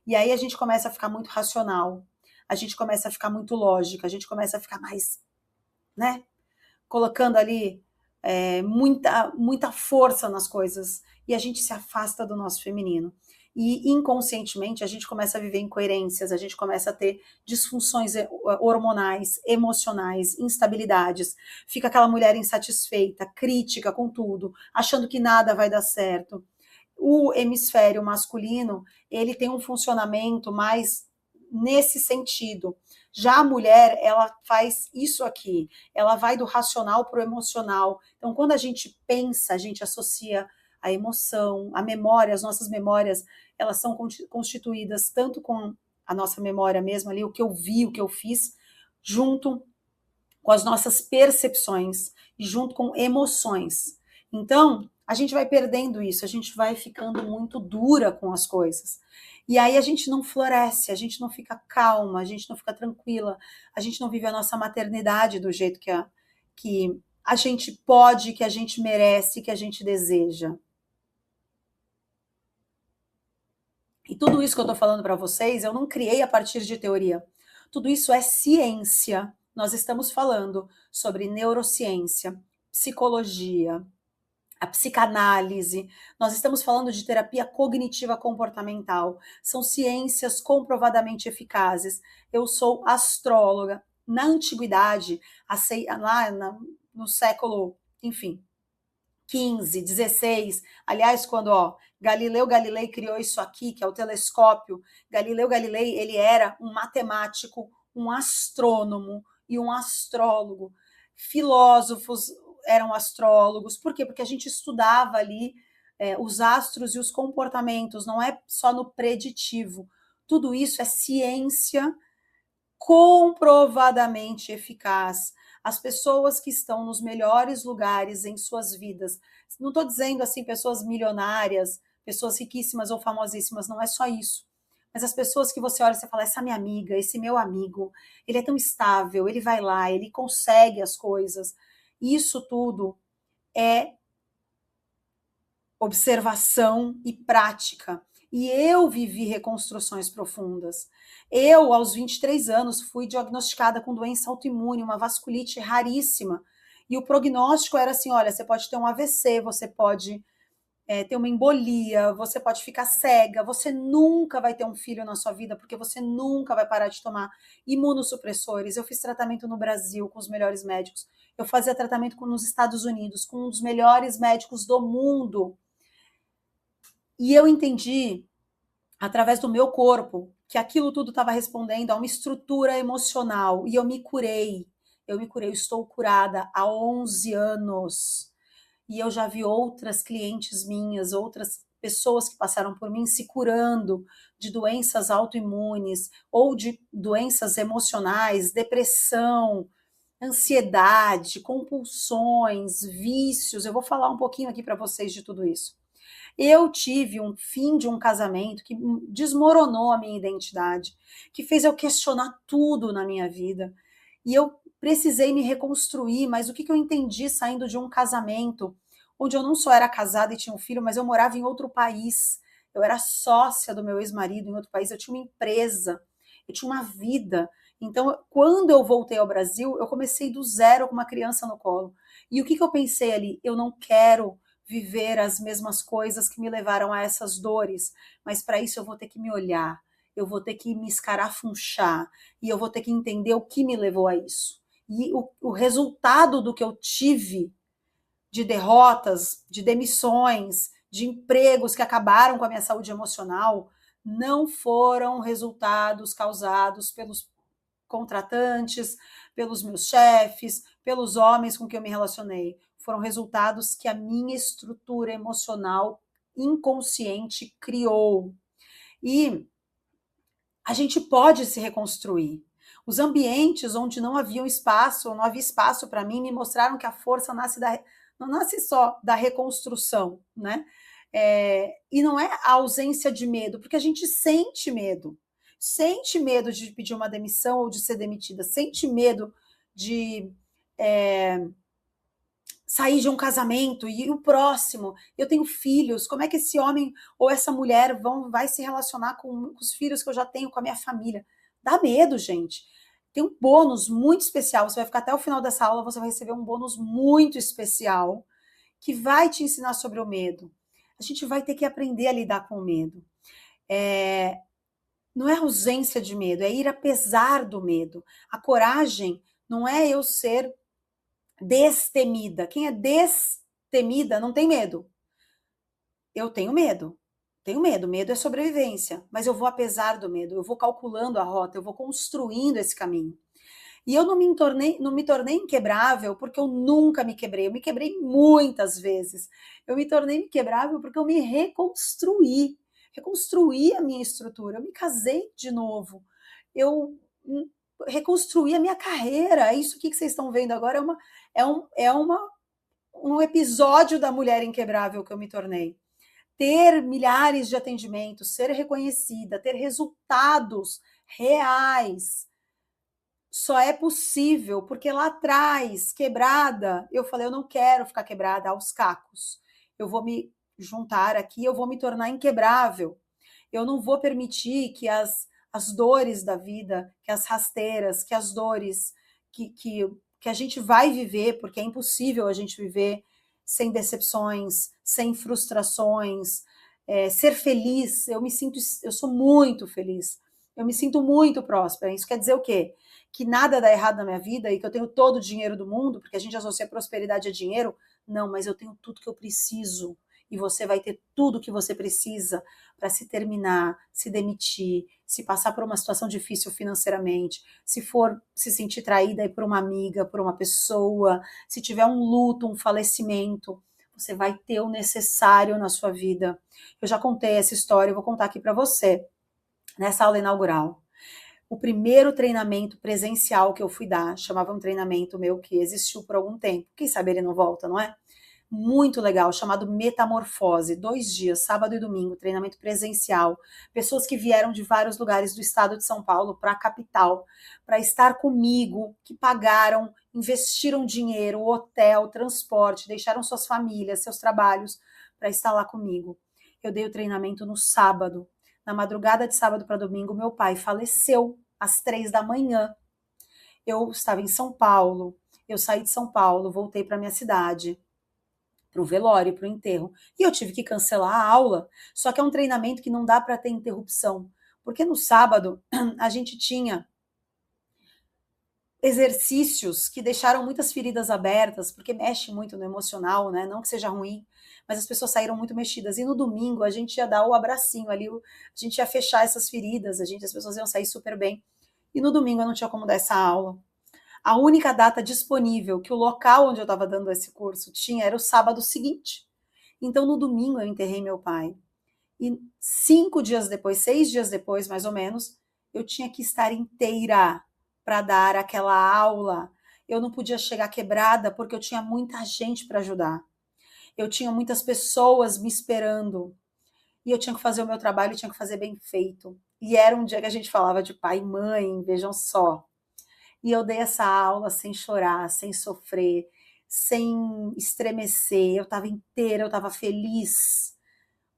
E aí a gente começa a ficar muito racional. A gente começa a ficar muito lógica. A gente começa a ficar mais, né? Colocando ali muita força nas coisas. E a gente se afasta do nosso feminino. E inconscientemente a gente começa a viver incoerências, a gente começa a ter disfunções hormonais, emocionais, instabilidades. Fica aquela mulher insatisfeita, crítica com tudo, achando que nada vai dar certo. O hemisfério masculino, ele tem um funcionamento mais nesse sentido. Já a mulher, ela faz isso aqui, ela vai do racional para o emocional. Então, quando a gente pensa, a gente associa a emoção, a memória, as nossas memórias, elas são constituídas tanto com a nossa memória mesmo ali, o que eu vi, o que eu fiz, junto com as nossas percepções e junto com emoções. Então, a gente vai perdendo isso, a gente vai ficando muito dura com as coisas. E aí a gente não floresce, a gente não fica calma, a gente não fica tranquila, a gente não vive a nossa maternidade do jeito que a gente pode, que a gente merece, que a gente deseja. E tudo isso que eu estou falando para vocês, eu não criei a partir de teoria. Tudo isso é ciência. Nós estamos falando sobre neurociência, psicologia, a psicanálise, nós estamos falando de terapia cognitiva comportamental. São ciências comprovadamente eficazes. Eu sou astróloga. Na antiguidade, lá no século, enfim, 15, 16. Aliás, quando Galileu Galilei criou isso aqui, que é o telescópio, Galileu Galilei, ele era um matemático, um astrônomo e um astrólogo. Filósofos eram astrólogos. Por quê? Porque a gente estudava ali os astros e os comportamentos, não é só no preditivo. Tudo isso é ciência comprovadamente eficaz. As pessoas que estão nos melhores lugares em suas vidas, não estou dizendo assim pessoas milionárias, pessoas riquíssimas ou famosíssimas, não é só isso. Mas as pessoas que você olha e você fala, essa minha amiga, esse meu amigo, ele é tão estável, ele vai lá, ele consegue as coisas. Isso tudo é observação e prática. E eu vivi reconstruções profundas. Eu, aos 23 anos, fui diagnosticada com doença autoimune, uma vasculite raríssima. E o prognóstico era assim: olha, você pode ter um AVC, você pode ter uma embolia, você pode ficar cega, você nunca vai ter um filho na sua vida, porque você nunca vai parar de tomar imunossupressores. Eu fiz tratamento no Brasil com os melhores médicos. Eu fazia tratamento nos Estados Unidos com um dos melhores médicos do mundo. E eu entendi, através do meu corpo, que aquilo tudo estava respondendo a uma estrutura emocional. E eu me curei. Eu estou curada há 11 anos. E eu já vi outras clientes minhas, outras pessoas que passaram por mim se curando de doenças autoimunes ou de doenças emocionais, depressão, ansiedade, compulsões, vícios. Eu vou falar um pouquinho aqui para vocês de tudo isso. Eu tive um fim de um casamento que desmoronou a minha identidade, que fez eu questionar tudo na minha vida. E eu precisei me reconstruir, mas o que eu entendi saindo de um casamento, onde eu não só era casada e tinha um filho, mas eu morava em outro país. Eu era sócia do meu ex-marido em outro país, eu tinha uma empresa, eu tinha uma vida. Então, quando eu voltei ao Brasil, eu comecei do zero com uma criança no colo. E o que eu pensei ali? Eu não quero viver as mesmas coisas que me levaram a essas dores, mas para isso eu vou ter que me olhar, eu vou ter que me escarafunchar e eu vou ter que entender o que me levou a isso. E o resultado do que eu tive de derrotas, de demissões, de empregos que acabaram com a minha saúde emocional, não foram resultados causados pelos contratantes, pelos meus chefes, pelos homens com quem eu me relacionei. Foram resultados que a minha estrutura emocional inconsciente criou. E a gente pode se reconstruir. Os ambientes onde não havia espaço, ou não havia espaço para mim, me mostraram que a força não nasce só da reconstrução, né? E não é a ausência de medo, porque a gente sente medo de pedir uma demissão ou de ser demitida, sente medo de sair de um casamento e o próximo, eu tenho filhos, como é que esse homem ou essa mulher vai se relacionar com os filhos que eu já tenho, com a minha família? Dá medo, gente. Tem um bônus muito especial, você vai ficar até o final dessa aula, você vai receber um bônus muito especial que vai te ensinar sobre o medo. A gente vai ter que aprender a lidar com o medo. Não é ausência de medo, é ir apesar do medo. A coragem não é eu ser destemida. Quem é destemida não tem medo. Eu tenho medo. Tenho medo. Medo é sobrevivência. Mas eu vou apesar do medo. Eu vou calculando a rota. Eu vou construindo esse caminho. E eu não me tornei inquebrável porque eu nunca me quebrei. Eu me quebrei muitas vezes. Eu me tornei inquebrável porque eu me reconstruí. Reconstruí a minha estrutura. Eu me casei de novo. Eu reconstruí a minha carreira. Isso aqui que vocês estão vendo agora um episódio da mulher inquebrável que eu me tornei. Ter milhares de atendimentos, ser reconhecida, ter resultados reais, só é possível porque lá atrás, quebrada, eu falei, eu não quero ficar quebrada aos cacos. Eu vou me juntar aqui, eu vou me tornar inquebrável. Eu não vou permitir que as dores da vida, que as rasteiras, que as dores que a gente vai viver, porque é impossível a gente viver sem decepções, sem frustrações, ser feliz. Eu sou muito feliz. Eu me sinto muito próspera. Isso quer dizer o quê? Que nada dá errado na minha vida e que eu tenho todo o dinheiro do mundo, porque a gente associa prosperidade a dinheiro. Não, mas eu tenho tudo que eu preciso. E você vai ter tudo que você precisa para se terminar, se demitir, se passar por uma situação difícil financeiramente, se for se sentir traída por uma amiga, por uma pessoa, se tiver um luto, um falecimento, você vai ter o necessário na sua vida. Eu já contei essa história, eu vou contar aqui para você, nessa aula inaugural. O primeiro treinamento presencial que eu fui dar, chamava um treinamento meu que existiu por algum tempo. Quem sabe ele não volta, não é? Muito legal, chamado Metamorfose, 2 dias, sábado e domingo, treinamento presencial. Pessoas que vieram de vários lugares do estado de São Paulo para a capital, para estar comigo, que pagaram, investiram dinheiro, hotel, transporte, deixaram suas famílias, seus trabalhos para estar lá comigo. Eu dei o treinamento no sábado. Na madrugada de sábado para domingo, meu pai faleceu às 3 da manhã. Eu estava em São Paulo. Eu saí de São Paulo, voltei para minha cidade, para o velório, para o enterro. E eu tive que cancelar a aula. Só que é um treinamento que não dá para ter interrupção. Porque no sábado a gente tinha exercícios que deixaram muitas feridas abertas, porque mexe muito no emocional, né? Não que seja ruim, mas as pessoas saíram muito mexidas. E no domingo a gente ia dar o abracinho ali, a gente ia fechar essas feridas, as pessoas iam sair super bem. E no domingo eu não tinha como dar essa aula. A única data disponível que o local onde eu estava dando esse curso tinha era o sábado seguinte. Então no domingo eu enterrei meu pai. E 5 dias depois, 6 dias depois, mais ou menos, eu tinha que estar inteira para dar aquela aula. Eu não podia chegar quebrada porque eu tinha muita gente para ajudar. Eu tinha muitas pessoas me esperando. E eu tinha que fazer o meu trabalho, e tinha que fazer bem feito. E era um dia que a gente falava de pai e mãe, vejam só. E eu dei essa aula sem chorar, sem sofrer, sem estremecer. Eu estava inteira, eu estava feliz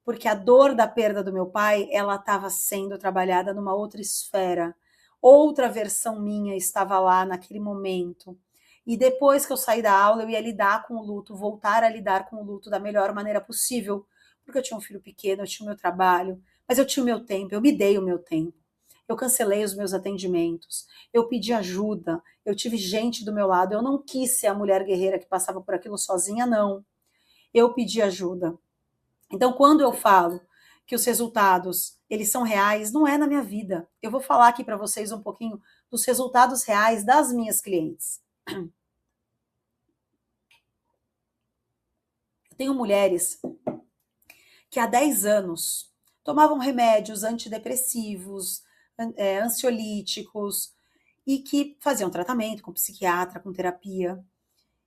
porque a dor da perda do meu pai, ela estava sendo trabalhada numa outra esfera. Outra versão minha estava lá naquele momento. E depois que eu saí da aula, eu ia lidar com o luto, voltar a lidar com o luto da melhor maneira possível, porque eu tinha um filho pequeno, eu tinha o meu trabalho, mas eu tinha o meu tempo, eu me dei o meu tempo. Eu cancelei os meus atendimentos, eu pedi ajuda, eu tive gente do meu lado, eu não quis ser a mulher guerreira que passava por aquilo sozinha, não. Eu pedi ajuda. Então, quando eu falo que os resultados, eles são reais, não é na minha vida. Eu vou falar aqui para vocês um pouquinho dos resultados reais das minhas clientes. Eu tenho mulheres que há 10 anos tomavam remédios antidepressivos, ansiolíticos, e que faziam tratamento com psiquiatra, com terapia,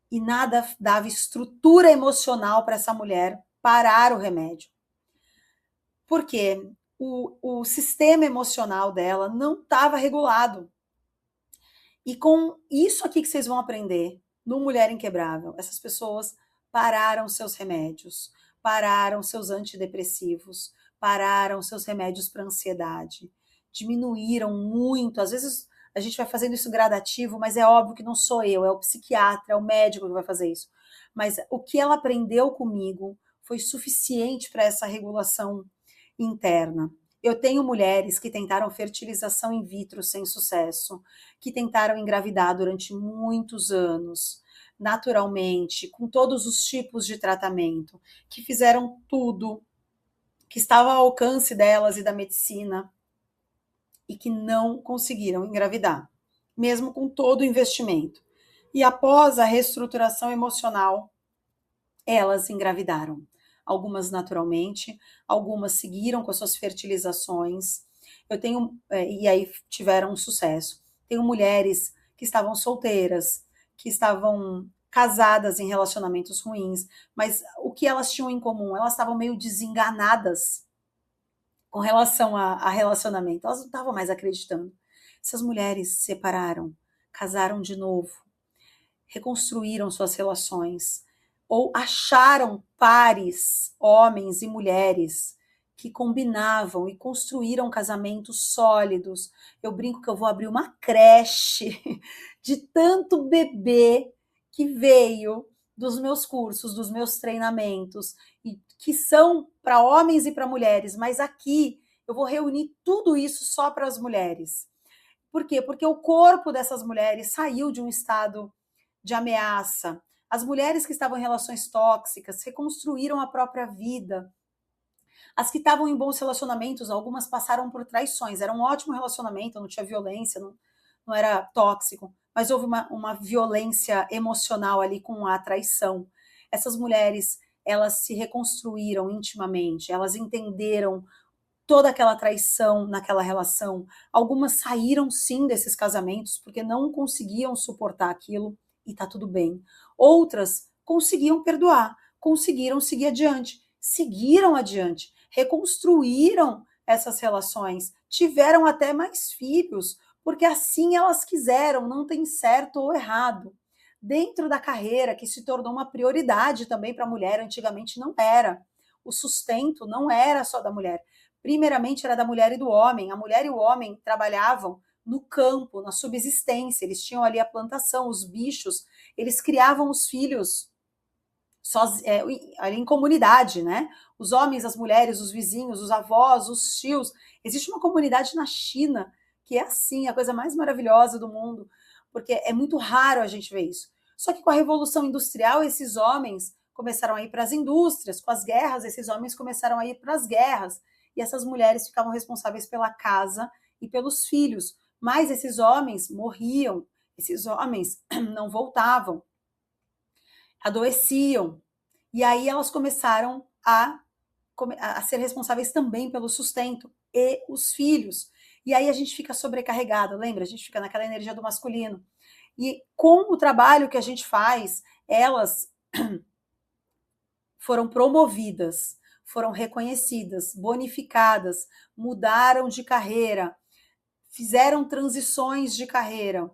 e nada dava estrutura emocional para essa mulher parar o remédio. Porque o sistema emocional dela não estava regulado. E com isso aqui que vocês vão aprender no Mulher Inquebrável, essas pessoas pararam seus remédios, pararam seus antidepressivos, pararam seus remédios para ansiedade, diminuíram muito. Às vezes a gente vai fazendo isso gradativo, mas é óbvio que não sou eu, é o psiquiatra, é o médico que vai fazer isso. Mas o que ela aprendeu comigo foi suficiente para essa regulação interna. Eu tenho mulheres que tentaram fertilização in vitro sem sucesso, que tentaram engravidar durante muitos anos, naturalmente, com todos os tipos de tratamento, que fizeram tudo que estava ao alcance delas e da medicina e que não conseguiram engravidar, mesmo com todo o investimento. E após a reestruturação emocional, elas engravidaram. Algumas naturalmente, algumas seguiram com as suas fertilizações. Eu tenho, e aí tiveram um sucesso. Tenho mulheres que estavam solteiras, que estavam casadas em relacionamentos ruins, mas o que elas tinham em comum? Elas estavam meio desenganadas com relação a relacionamento. Elas não estavam mais acreditando. Essas mulheres se separaram, casaram de novo, reconstruíram suas relações, ou acharam pares, homens e mulheres, que combinavam e construíram casamentos sólidos. Eu brinco que eu vou abrir uma creche de tanto bebê que veio dos meus cursos, dos meus treinamentos, e que são para homens e para mulheres, mas aqui eu vou reunir tudo isso só para as mulheres. Por quê? Porque o corpo dessas mulheres saiu de um estado de ameaça. As mulheres que estavam em relações tóxicas reconstruíram a própria vida. As que estavam em bons relacionamentos, algumas passaram por traições. Era um ótimo relacionamento, não tinha violência, não era tóxico, mas houve uma violência emocional ali com a traição. Essas mulheres, elas se reconstruíram intimamente, elas entenderam toda aquela traição naquela relação. Algumas saíram sim desses casamentos porque não conseguiam suportar aquilo e tá tudo bem. Outras conseguiam perdoar, conseguiram seguir adiante, seguiram adiante, reconstruíram essas relações, tiveram até mais filhos, porque assim elas quiseram, não tem certo ou errado. Dentro da carreira, que se tornou uma prioridade também para a mulher, antigamente não era. o sustento não era só da mulher. Primeiramente era da mulher e do homem. A mulher e o homem trabalhavam no campo, na subsistência. Eles tinham ali a plantação, os bichos, eles criavam os filhos ali em comunidade, né? Os homens, as mulheres, os vizinhos, os avós, os tios. Existe uma comunidade na China que é assim, a coisa mais maravilhosa do mundo, porque é muito raro a gente ver isso. Só que com a Revolução Industrial, esses homens começaram a ir para as indústrias, com as guerras, esses homens começaram a ir para as guerras, e essas mulheres ficavam responsáveis pela casa e pelos filhos. Mas esses homens morriam, esses homens não voltavam, adoeciam. E aí elas começaram a ser responsáveis também pelo sustento e os filhos. E aí a gente fica sobrecarregado, lembra? A gente fica naquela energia do masculino. E com o trabalho que a gente faz, elas foram promovidas, foram reconhecidas, bonificadas, mudaram de carreira, fizeram transições de carreira,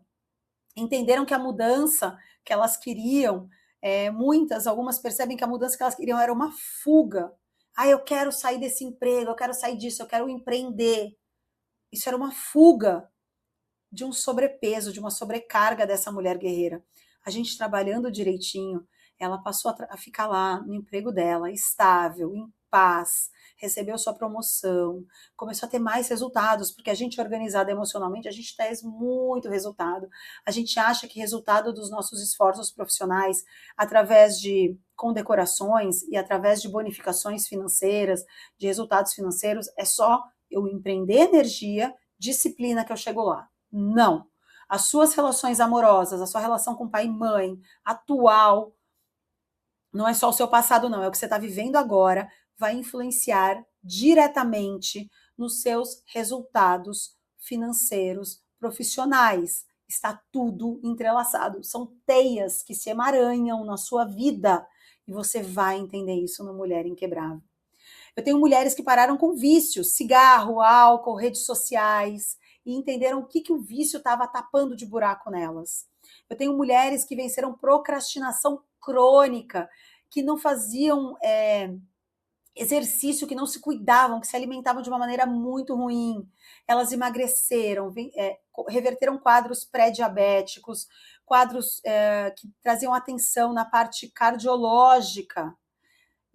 entenderam que a mudança que elas queriam, algumas percebem que a mudança que elas queriam era uma fuga. Ah, eu quero sair desse emprego, eu quero sair disso, eu quero empreender. Isso era uma fuga de um sobrepeso, de uma sobrecarga dessa mulher guerreira. A gente trabalhando direitinho, ela passou a ficar lá no emprego dela, estável, em paz, recebeu sua promoção, começou a ter mais resultados, porque a gente organizada emocionalmente, a gente traz muito resultado. A gente acha que resultado dos nossos esforços profissionais, através de condecorações e através de bonificações financeiras, de resultados financeiros, é só eu empreender energia, disciplina que eu chego lá. Não. As suas relações amorosas, a sua relação com pai e mãe, atual, não é só o seu passado, não, é o que você está vivendo agora, vai influenciar diretamente nos seus resultados financeiros, profissionais. Está tudo entrelaçado. São teias que se emaranham na sua vida e você vai entender isso no Mulher Inquebrável. Eu tenho mulheres que pararam com vícios, cigarro, álcool, redes sociais, e entenderam o que o vício estava tapando de buraco nelas. Eu tenho mulheres que venceram procrastinação crônica, que não faziam exercício, que não se cuidavam, que se alimentavam de uma maneira muito ruim. Elas emagreceram, reverteram quadros pré-diabéticos, quadros que traziam atenção na parte cardiológica.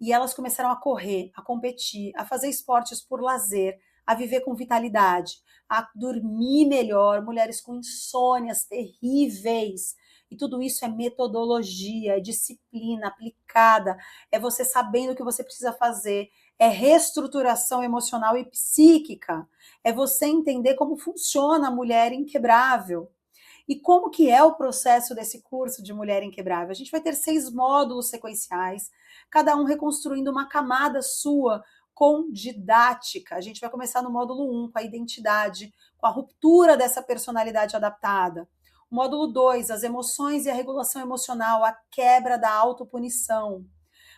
E elas começaram a correr, a competir, a fazer esportes por lazer, a viver com vitalidade, a dormir melhor, mulheres com insônias terríveis. E tudo isso é metodologia, é disciplina aplicada, é você sabendo o que você precisa fazer, é reestruturação emocional e psíquica, é você entender como funciona a mulher inquebrável. E como que é o processo desse curso de Mulher Inquebrável? A gente vai ter 6 módulos sequenciais, cada um reconstruindo uma camada sua com didática. A gente vai começar no módulo 1, com a identidade, com a ruptura dessa personalidade adaptada. O módulo 2, as emoções e a regulação emocional, a quebra da autopunição.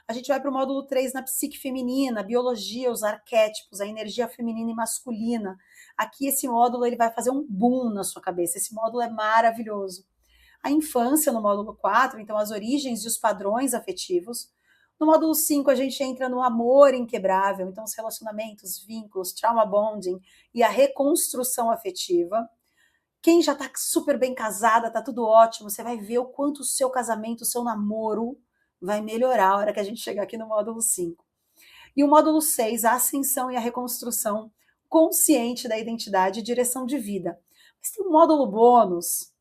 A gente vai para o módulo 3 na psique feminina, biologia, os arquétipos, a energia feminina e masculina. Aqui esse módulo ele vai fazer um boom na sua cabeça. Esse módulo é maravilhoso. A infância no módulo 4, então as origens e os padrões afetivos. No módulo 5 a gente entra no amor inquebrável, então os relacionamentos, vínculos, trauma bonding e a reconstrução afetiva. Quem já está super bem casada, está tudo ótimo, você vai ver o quanto o seu casamento, o seu namoro vai melhorar a hora que a gente chegar aqui no módulo 5. E o módulo 6, a ascensão e a reconstrução consciente da identidade e direção de vida. Mas tem um módulo bônus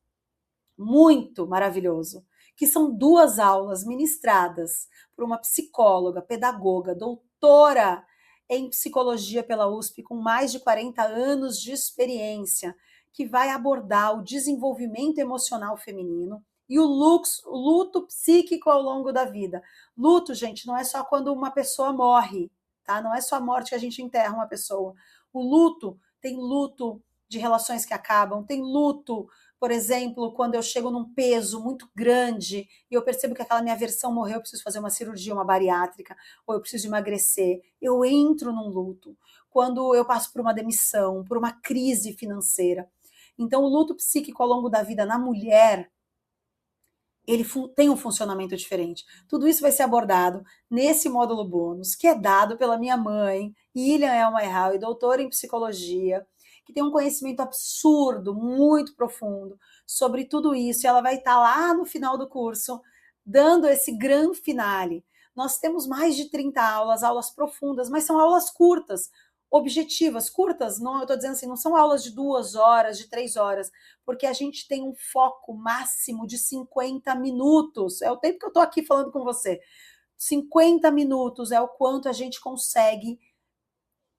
muito maravilhoso, que são 2 aulas ministradas por uma psicóloga, pedagoga, doutora em psicologia pela USP, com mais de 40 anos de experiência, que vai abordar o desenvolvimento emocional feminino e o luto psíquico ao longo da vida. Luto, gente, não é só quando uma pessoa morre, tá? Não é só a morte que a gente enterra uma pessoa. O luto, tem luto de relações que acabam, tem luto, por exemplo, quando eu chego num peso muito grande e eu percebo que aquela minha versão morreu, eu preciso fazer uma cirurgia, uma bariátrica, ou eu preciso emagrecer, eu entro num luto. Quando eu passo por uma demissão, por uma crise financeira. Então, o luto psíquico ao longo da vida na mulher ele tem um funcionamento diferente. Tudo isso vai ser abordado nesse módulo bônus, que é dado pela minha mãe, Ilian Elmaerhau, doutora em psicologia, que tem um conhecimento absurdo, muito profundo sobre tudo isso, e ela vai estar lá no final do curso, dando esse grande finale. Nós temos mais de 30 aulas, aulas profundas, mas são aulas curtas, objetivas, curtas, não, eu estou dizendo assim, não são aulas de 2 horas, de 3 horas, porque a gente tem um foco máximo de 50 minutos. É o tempo que eu estou aqui falando com você. 50 minutos é o quanto a gente consegue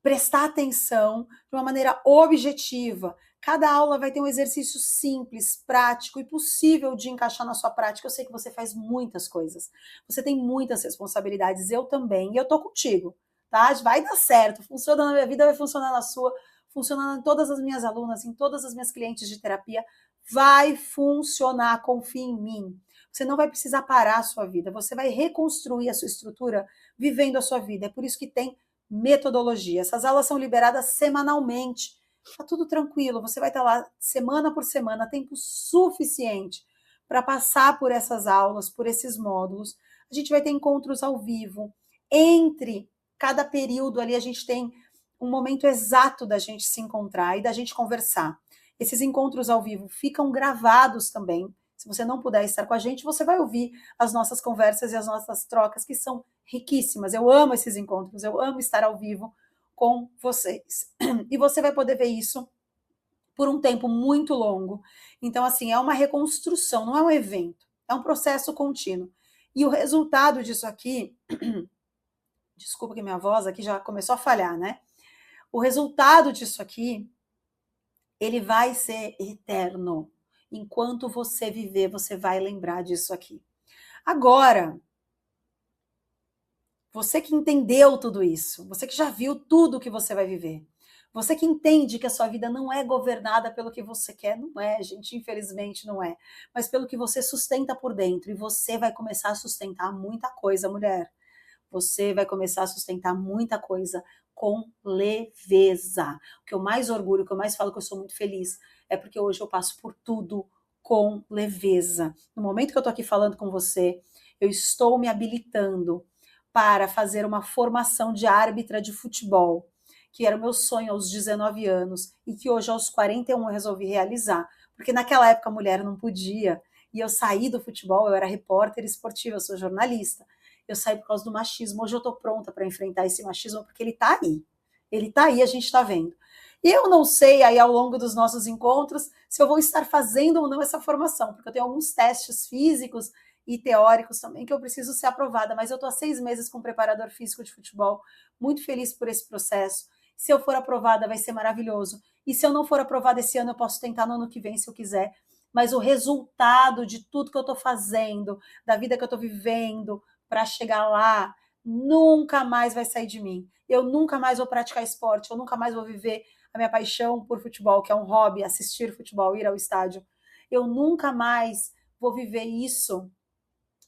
prestar atenção de uma maneira objetiva. Cada aula vai ter um exercício simples, prático e possível de encaixar na sua prática. Eu sei que você faz muitas coisas. Você tem muitas responsabilidades, eu também, e eu tô contigo, tá? Vai dar certo. Funciona na minha vida, vai funcionar na sua, funciona em todas as minhas alunas, em todas as minhas clientes de terapia. Vai funcionar, confie em mim. Você não vai precisar parar a sua vida, você vai reconstruir a sua estrutura vivendo a sua vida. É por isso que tem metodologia. Essas aulas são liberadas semanalmente. Tá tudo tranquilo, você vai estar lá semana por semana, tempo suficiente para passar por essas aulas, por esses módulos. A gente vai ter encontros ao vivo. Entre cada período ali, a gente tem um momento exato da gente se encontrar e da gente conversar. Esses encontros ao vivo ficam gravados também. Se você não puder estar com a gente, você vai ouvir as nossas conversas e as nossas trocas, que são riquíssimas. Eu amo esses encontros, eu amo estar ao vivo com vocês. E você vai poder ver isso por um tempo muito longo. Então, assim, é uma reconstrução, não é um evento, é um processo contínuo. E o resultado disso aqui, desculpa que minha voz aqui já começou a falhar, né? O resultado disso aqui, ele vai ser eterno. Enquanto você viver, você vai lembrar disso aqui. Agora, você que entendeu tudo isso, você que já viu tudo que você vai viver, você que entende que a sua vida não é governada pelo que você quer, não é, gente, infelizmente não é, mas pelo que você sustenta por dentro, e você vai começar a sustentar muita coisa, mulher. Você vai começar a sustentar muita coisa com leveza. O que eu mais orgulho, o que eu mais falo que eu sou muito feliz, é porque hoje eu passo por tudo com leveza. No momento que eu tô aqui falando com você, eu estou me habilitando para fazer uma formação de árbitra de futebol, que era o meu sonho aos 19 anos e que hoje aos 41 eu resolvi realizar, porque naquela época a mulher não podia, e eu saí do futebol, eu era repórter esportiva, eu sou jornalista. Eu saí por causa do machismo. Hoje eu tô pronta para enfrentar esse machismo porque ele tá aí. Ele tá aí, a gente tá vendo. E eu não sei aí ao longo dos nossos encontros se eu vou estar fazendo ou não essa formação, porque eu tenho alguns testes físicos e teóricos também que eu preciso ser aprovada, mas eu tô há 6 meses com preparador físico de futebol, muito feliz por esse processo. Se eu for aprovada, vai ser maravilhoso. E se eu não for aprovada esse ano, eu posso tentar no ano que vem, se eu quiser. Mas o resultado de tudo que eu tô fazendo, da vida que eu tô vivendo, para chegar lá, nunca mais vai sair de mim. Eu nunca mais vou praticar esporte, eu nunca mais vou viver a minha paixão por futebol, que é um hobby, assistir futebol, ir ao estádio. Eu nunca mais vou viver isso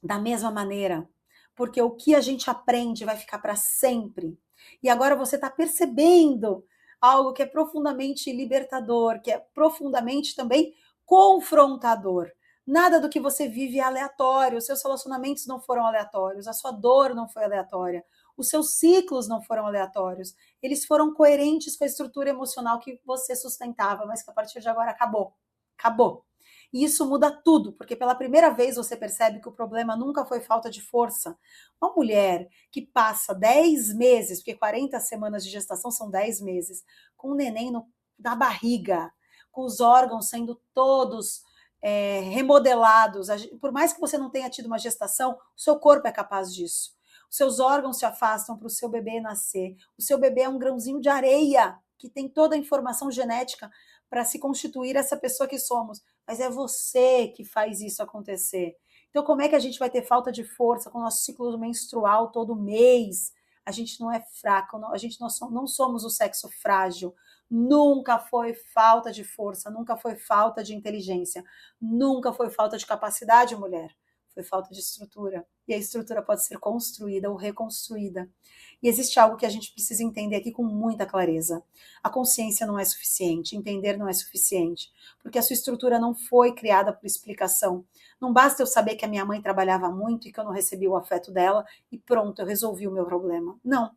da mesma maneira, porque o que a gente aprende vai ficar para sempre. E agora você está percebendo algo que é profundamente libertador, que é profundamente também confrontador. Nada do que você vive é aleatório, os seus relacionamentos não foram aleatórios, a sua dor não foi aleatória, os seus ciclos não foram aleatórios, eles foram coerentes com a estrutura emocional que você sustentava, mas que a partir de agora acabou. Acabou. E isso muda tudo, porque pela primeira vez você percebe que o problema nunca foi falta de força. Uma mulher que passa 10 meses, porque 40 semanas de gestação são 10 meses, com o neném na barriga, com os órgãos sendo todos remodelados, por mais que você não tenha tido uma gestação, o seu corpo é capaz disso. Os seus órgãos se afastam para o seu bebê nascer. O seu bebê é um grãozinho de areia que tem toda a informação genética para se constituir essa pessoa que somos. Mas é você que faz isso acontecer. Então, como é que a gente vai ter falta de força com o nosso ciclo menstrual todo mês? A gente não é fraco, a gente não somos o sexo frágil. Nunca foi falta de força, nunca foi falta de inteligência, nunca foi falta de capacidade, mulher. Foi falta de estrutura. E a estrutura pode ser construída ou reconstruída. E existe algo que a gente precisa entender aqui com muita clareza. A consciência não é suficiente, entender não é suficiente, porque a sua estrutura não foi criada por explicação. Não basta eu saber que a minha mãe trabalhava muito e que eu não recebi o afeto dela e pronto, eu resolvi o meu problema. Não.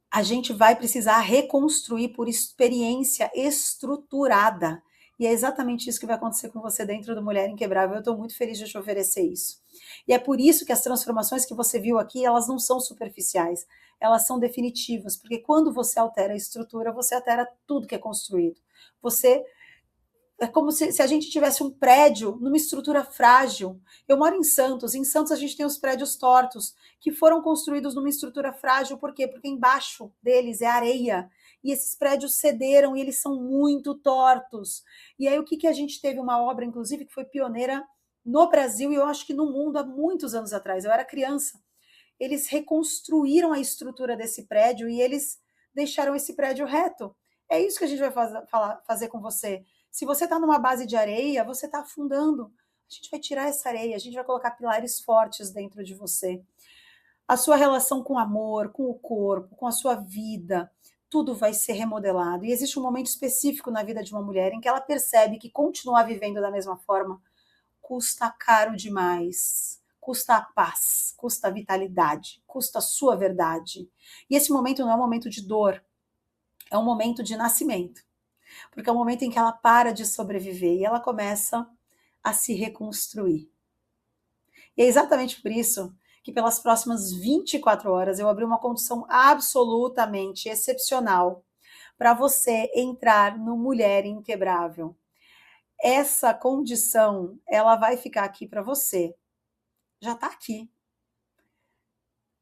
A gente vai precisar reconstruir por experiência estruturada. E é exatamente isso que vai acontecer com você dentro do Mulher Inquebrável. Eu estou muito feliz de te oferecer isso. E é por isso que as transformações que você viu aqui, elas não são superficiais, elas são definitivas, porque quando você altera a estrutura, você altera tudo que é construído. Você é como se a gente tivesse um prédio numa estrutura frágil. Eu moro em Santos a gente tem os prédios tortos, que foram construídos numa estrutura frágil, por quê? Porque embaixo deles é areia, e esses prédios cederam e eles são muito tortos. E aí o que a gente teve uma obra, inclusive, que foi pioneira no Brasil, e eu acho que no mundo há muitos anos atrás, eu era criança. Eles reconstruíram a estrutura desse prédio e eles deixaram esse prédio reto. É isso que a gente vai fazer com você. Se você está numa base de areia, você está afundando. A gente vai tirar essa areia, a gente vai colocar pilares fortes dentro de você. A sua relação com o amor, com o corpo, com a sua vida, tudo vai ser remodelado. E existe um momento específico na vida de uma mulher em que ela percebe que continuar vivendo da mesma forma custa caro demais. Custa a paz, custa a vitalidade, custa a sua verdade. E esse momento não é um momento de dor, é um momento de nascimento. Porque é o momento em que ela para de sobreviver e ela começa a se reconstruir. E é exatamente por isso que pelas próximas 24 horas eu abri uma condição absolutamente excepcional para você entrar no Mulher Inquebrável. Essa condição, ela vai ficar aqui para você. Já está aqui.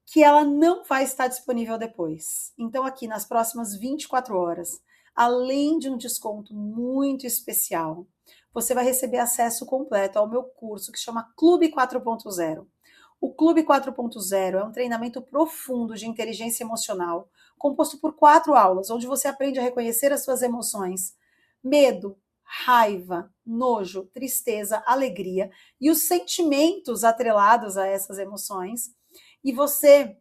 Que ela não vai estar disponível depois. Então, aqui nas próximas 24 horas, além de um desconto muito especial, você vai receber acesso completo ao meu curso que chama Clube 4.0. O Clube 4.0 é um treinamento profundo de inteligência emocional, composto por 4 aulas, onde você aprende a reconhecer as suas emoções, medo, raiva, nojo, tristeza, alegria e os sentimentos atrelados a essas emoções. E você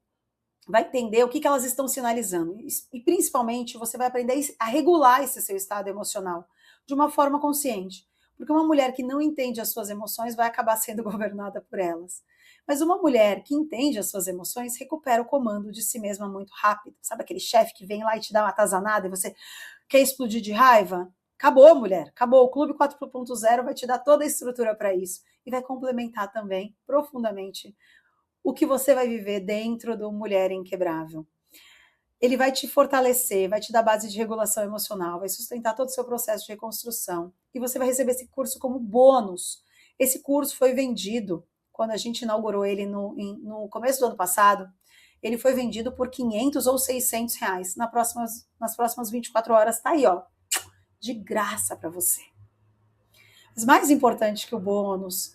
vai entender o que elas estão sinalizando. E principalmente você vai aprender a regular esse seu estado emocional de uma forma consciente. Porque uma mulher que não entende as suas emoções vai acabar sendo governada por elas. Mas uma mulher que entende as suas emoções recupera o comando de si mesma muito rápido. Sabe aquele chefe que vem lá e te dá uma atazanada e você quer explodir de raiva? Acabou, mulher. Acabou. O Clube 4.0 vai te dar toda a estrutura para isso. E vai complementar também profundamente o que você vai viver dentro do Mulher Inquebrável. Ele vai te fortalecer, vai te dar base de regulação emocional, vai sustentar todo o seu processo de reconstrução. E você vai receber esse curso como bônus. Esse curso foi vendido, quando a gente inaugurou ele no começo do ano passado, ele foi vendido por 500 ou 600 reais. Nas próximas 24 horas, tá aí, ó, de graça para você. Mas mais importante que o bônus,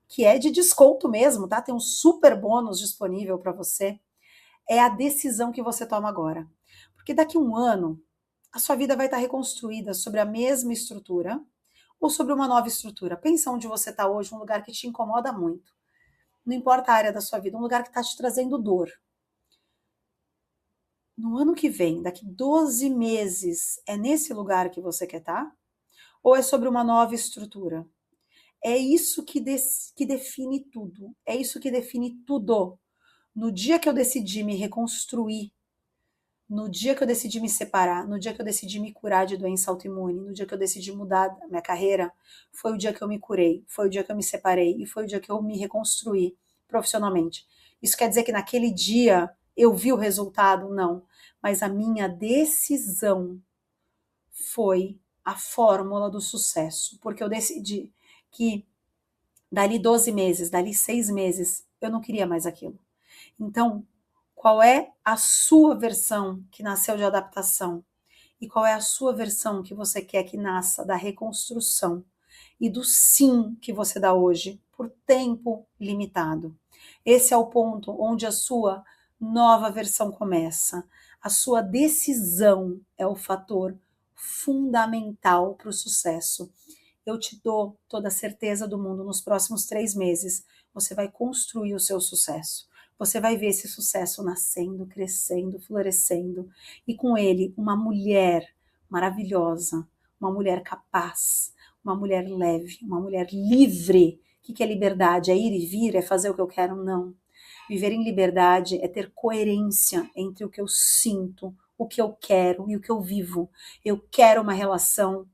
que é de desconto mesmo, tá? Tem um super bônus disponível para você, é a decisão que você toma agora. Porque daqui a um ano, a sua vida vai estar reconstruída sobre a mesma estrutura ou sobre uma nova estrutura. Pensa onde você está hoje, um lugar que te incomoda muito. Não importa a área da sua vida, um lugar que está te trazendo dor. No ano que vem, daqui 12 meses, é nesse lugar que você quer estar? Ou é sobre uma nova estrutura? É isso que define tudo. É isso que define tudo. No dia que eu decidi me reconstruir, no dia que eu decidi me separar, no dia que eu decidi me curar de doença autoimune, no dia que eu decidi mudar a minha carreira, foi o dia que eu me curei, foi o dia que eu me separei e foi o dia que eu me reconstruí profissionalmente. Isso quer dizer que naquele dia eu vi o resultado? Não. Mas a minha decisão foi a fórmula do sucesso, porque eu decidi que dali 12 meses, dali 6 meses, eu não queria mais aquilo. Então, qual é a sua versão que nasceu de adaptação? E qual é a sua versão que você quer que nasça da reconstrução e do sim que você dá hoje por tempo limitado? Esse é o ponto onde a sua nova versão começa. A sua decisão é o fator fundamental para o sucesso. Eu te dou toda a certeza do mundo, nos próximos 3 meses, você vai construir o seu sucesso. você vai ver esse sucesso nascendo, crescendo, florescendo, e com ele uma mulher maravilhosa, uma mulher capaz, uma mulher leve, uma mulher livre. O que é liberdade? É ir e vir? É fazer o que eu quero? Não. Viver em liberdade é ter coerência entre o que eu sinto, o que eu quero e o que eu vivo. Eu quero uma relação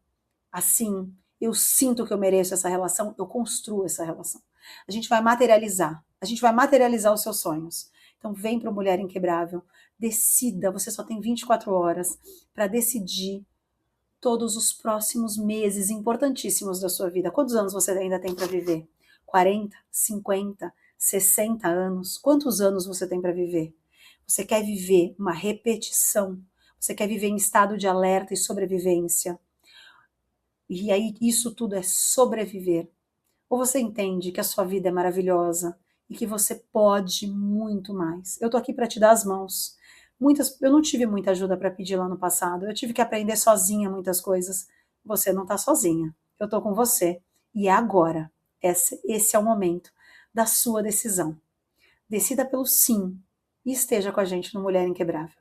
assim, eu sinto que eu mereço essa relação, eu construo essa relação. A gente vai materializar os seus sonhos. Então vem para o Mulher Inquebrável, decida, você só tem 24 horas para decidir todos os próximos meses importantíssimos da sua vida. Quantos anos você ainda tem para viver? 40, 50, 60 anos? Quantos anos você tem para viver? Você quer viver uma repetição? Você quer viver em estado de alerta e sobrevivência? E aí isso tudo é sobreviver. Ou você entende que a sua vida é maravilhosa e que você pode muito mais. Eu tô aqui para te dar as mãos. Eu não tive muita ajuda para pedir lá no passado. Eu tive que aprender sozinha muitas coisas. Você não tá sozinha. Eu tô com você. E é agora. Esse é o momento da sua decisão. Decida pelo sim e esteja com a gente no Mulher Inquebrável.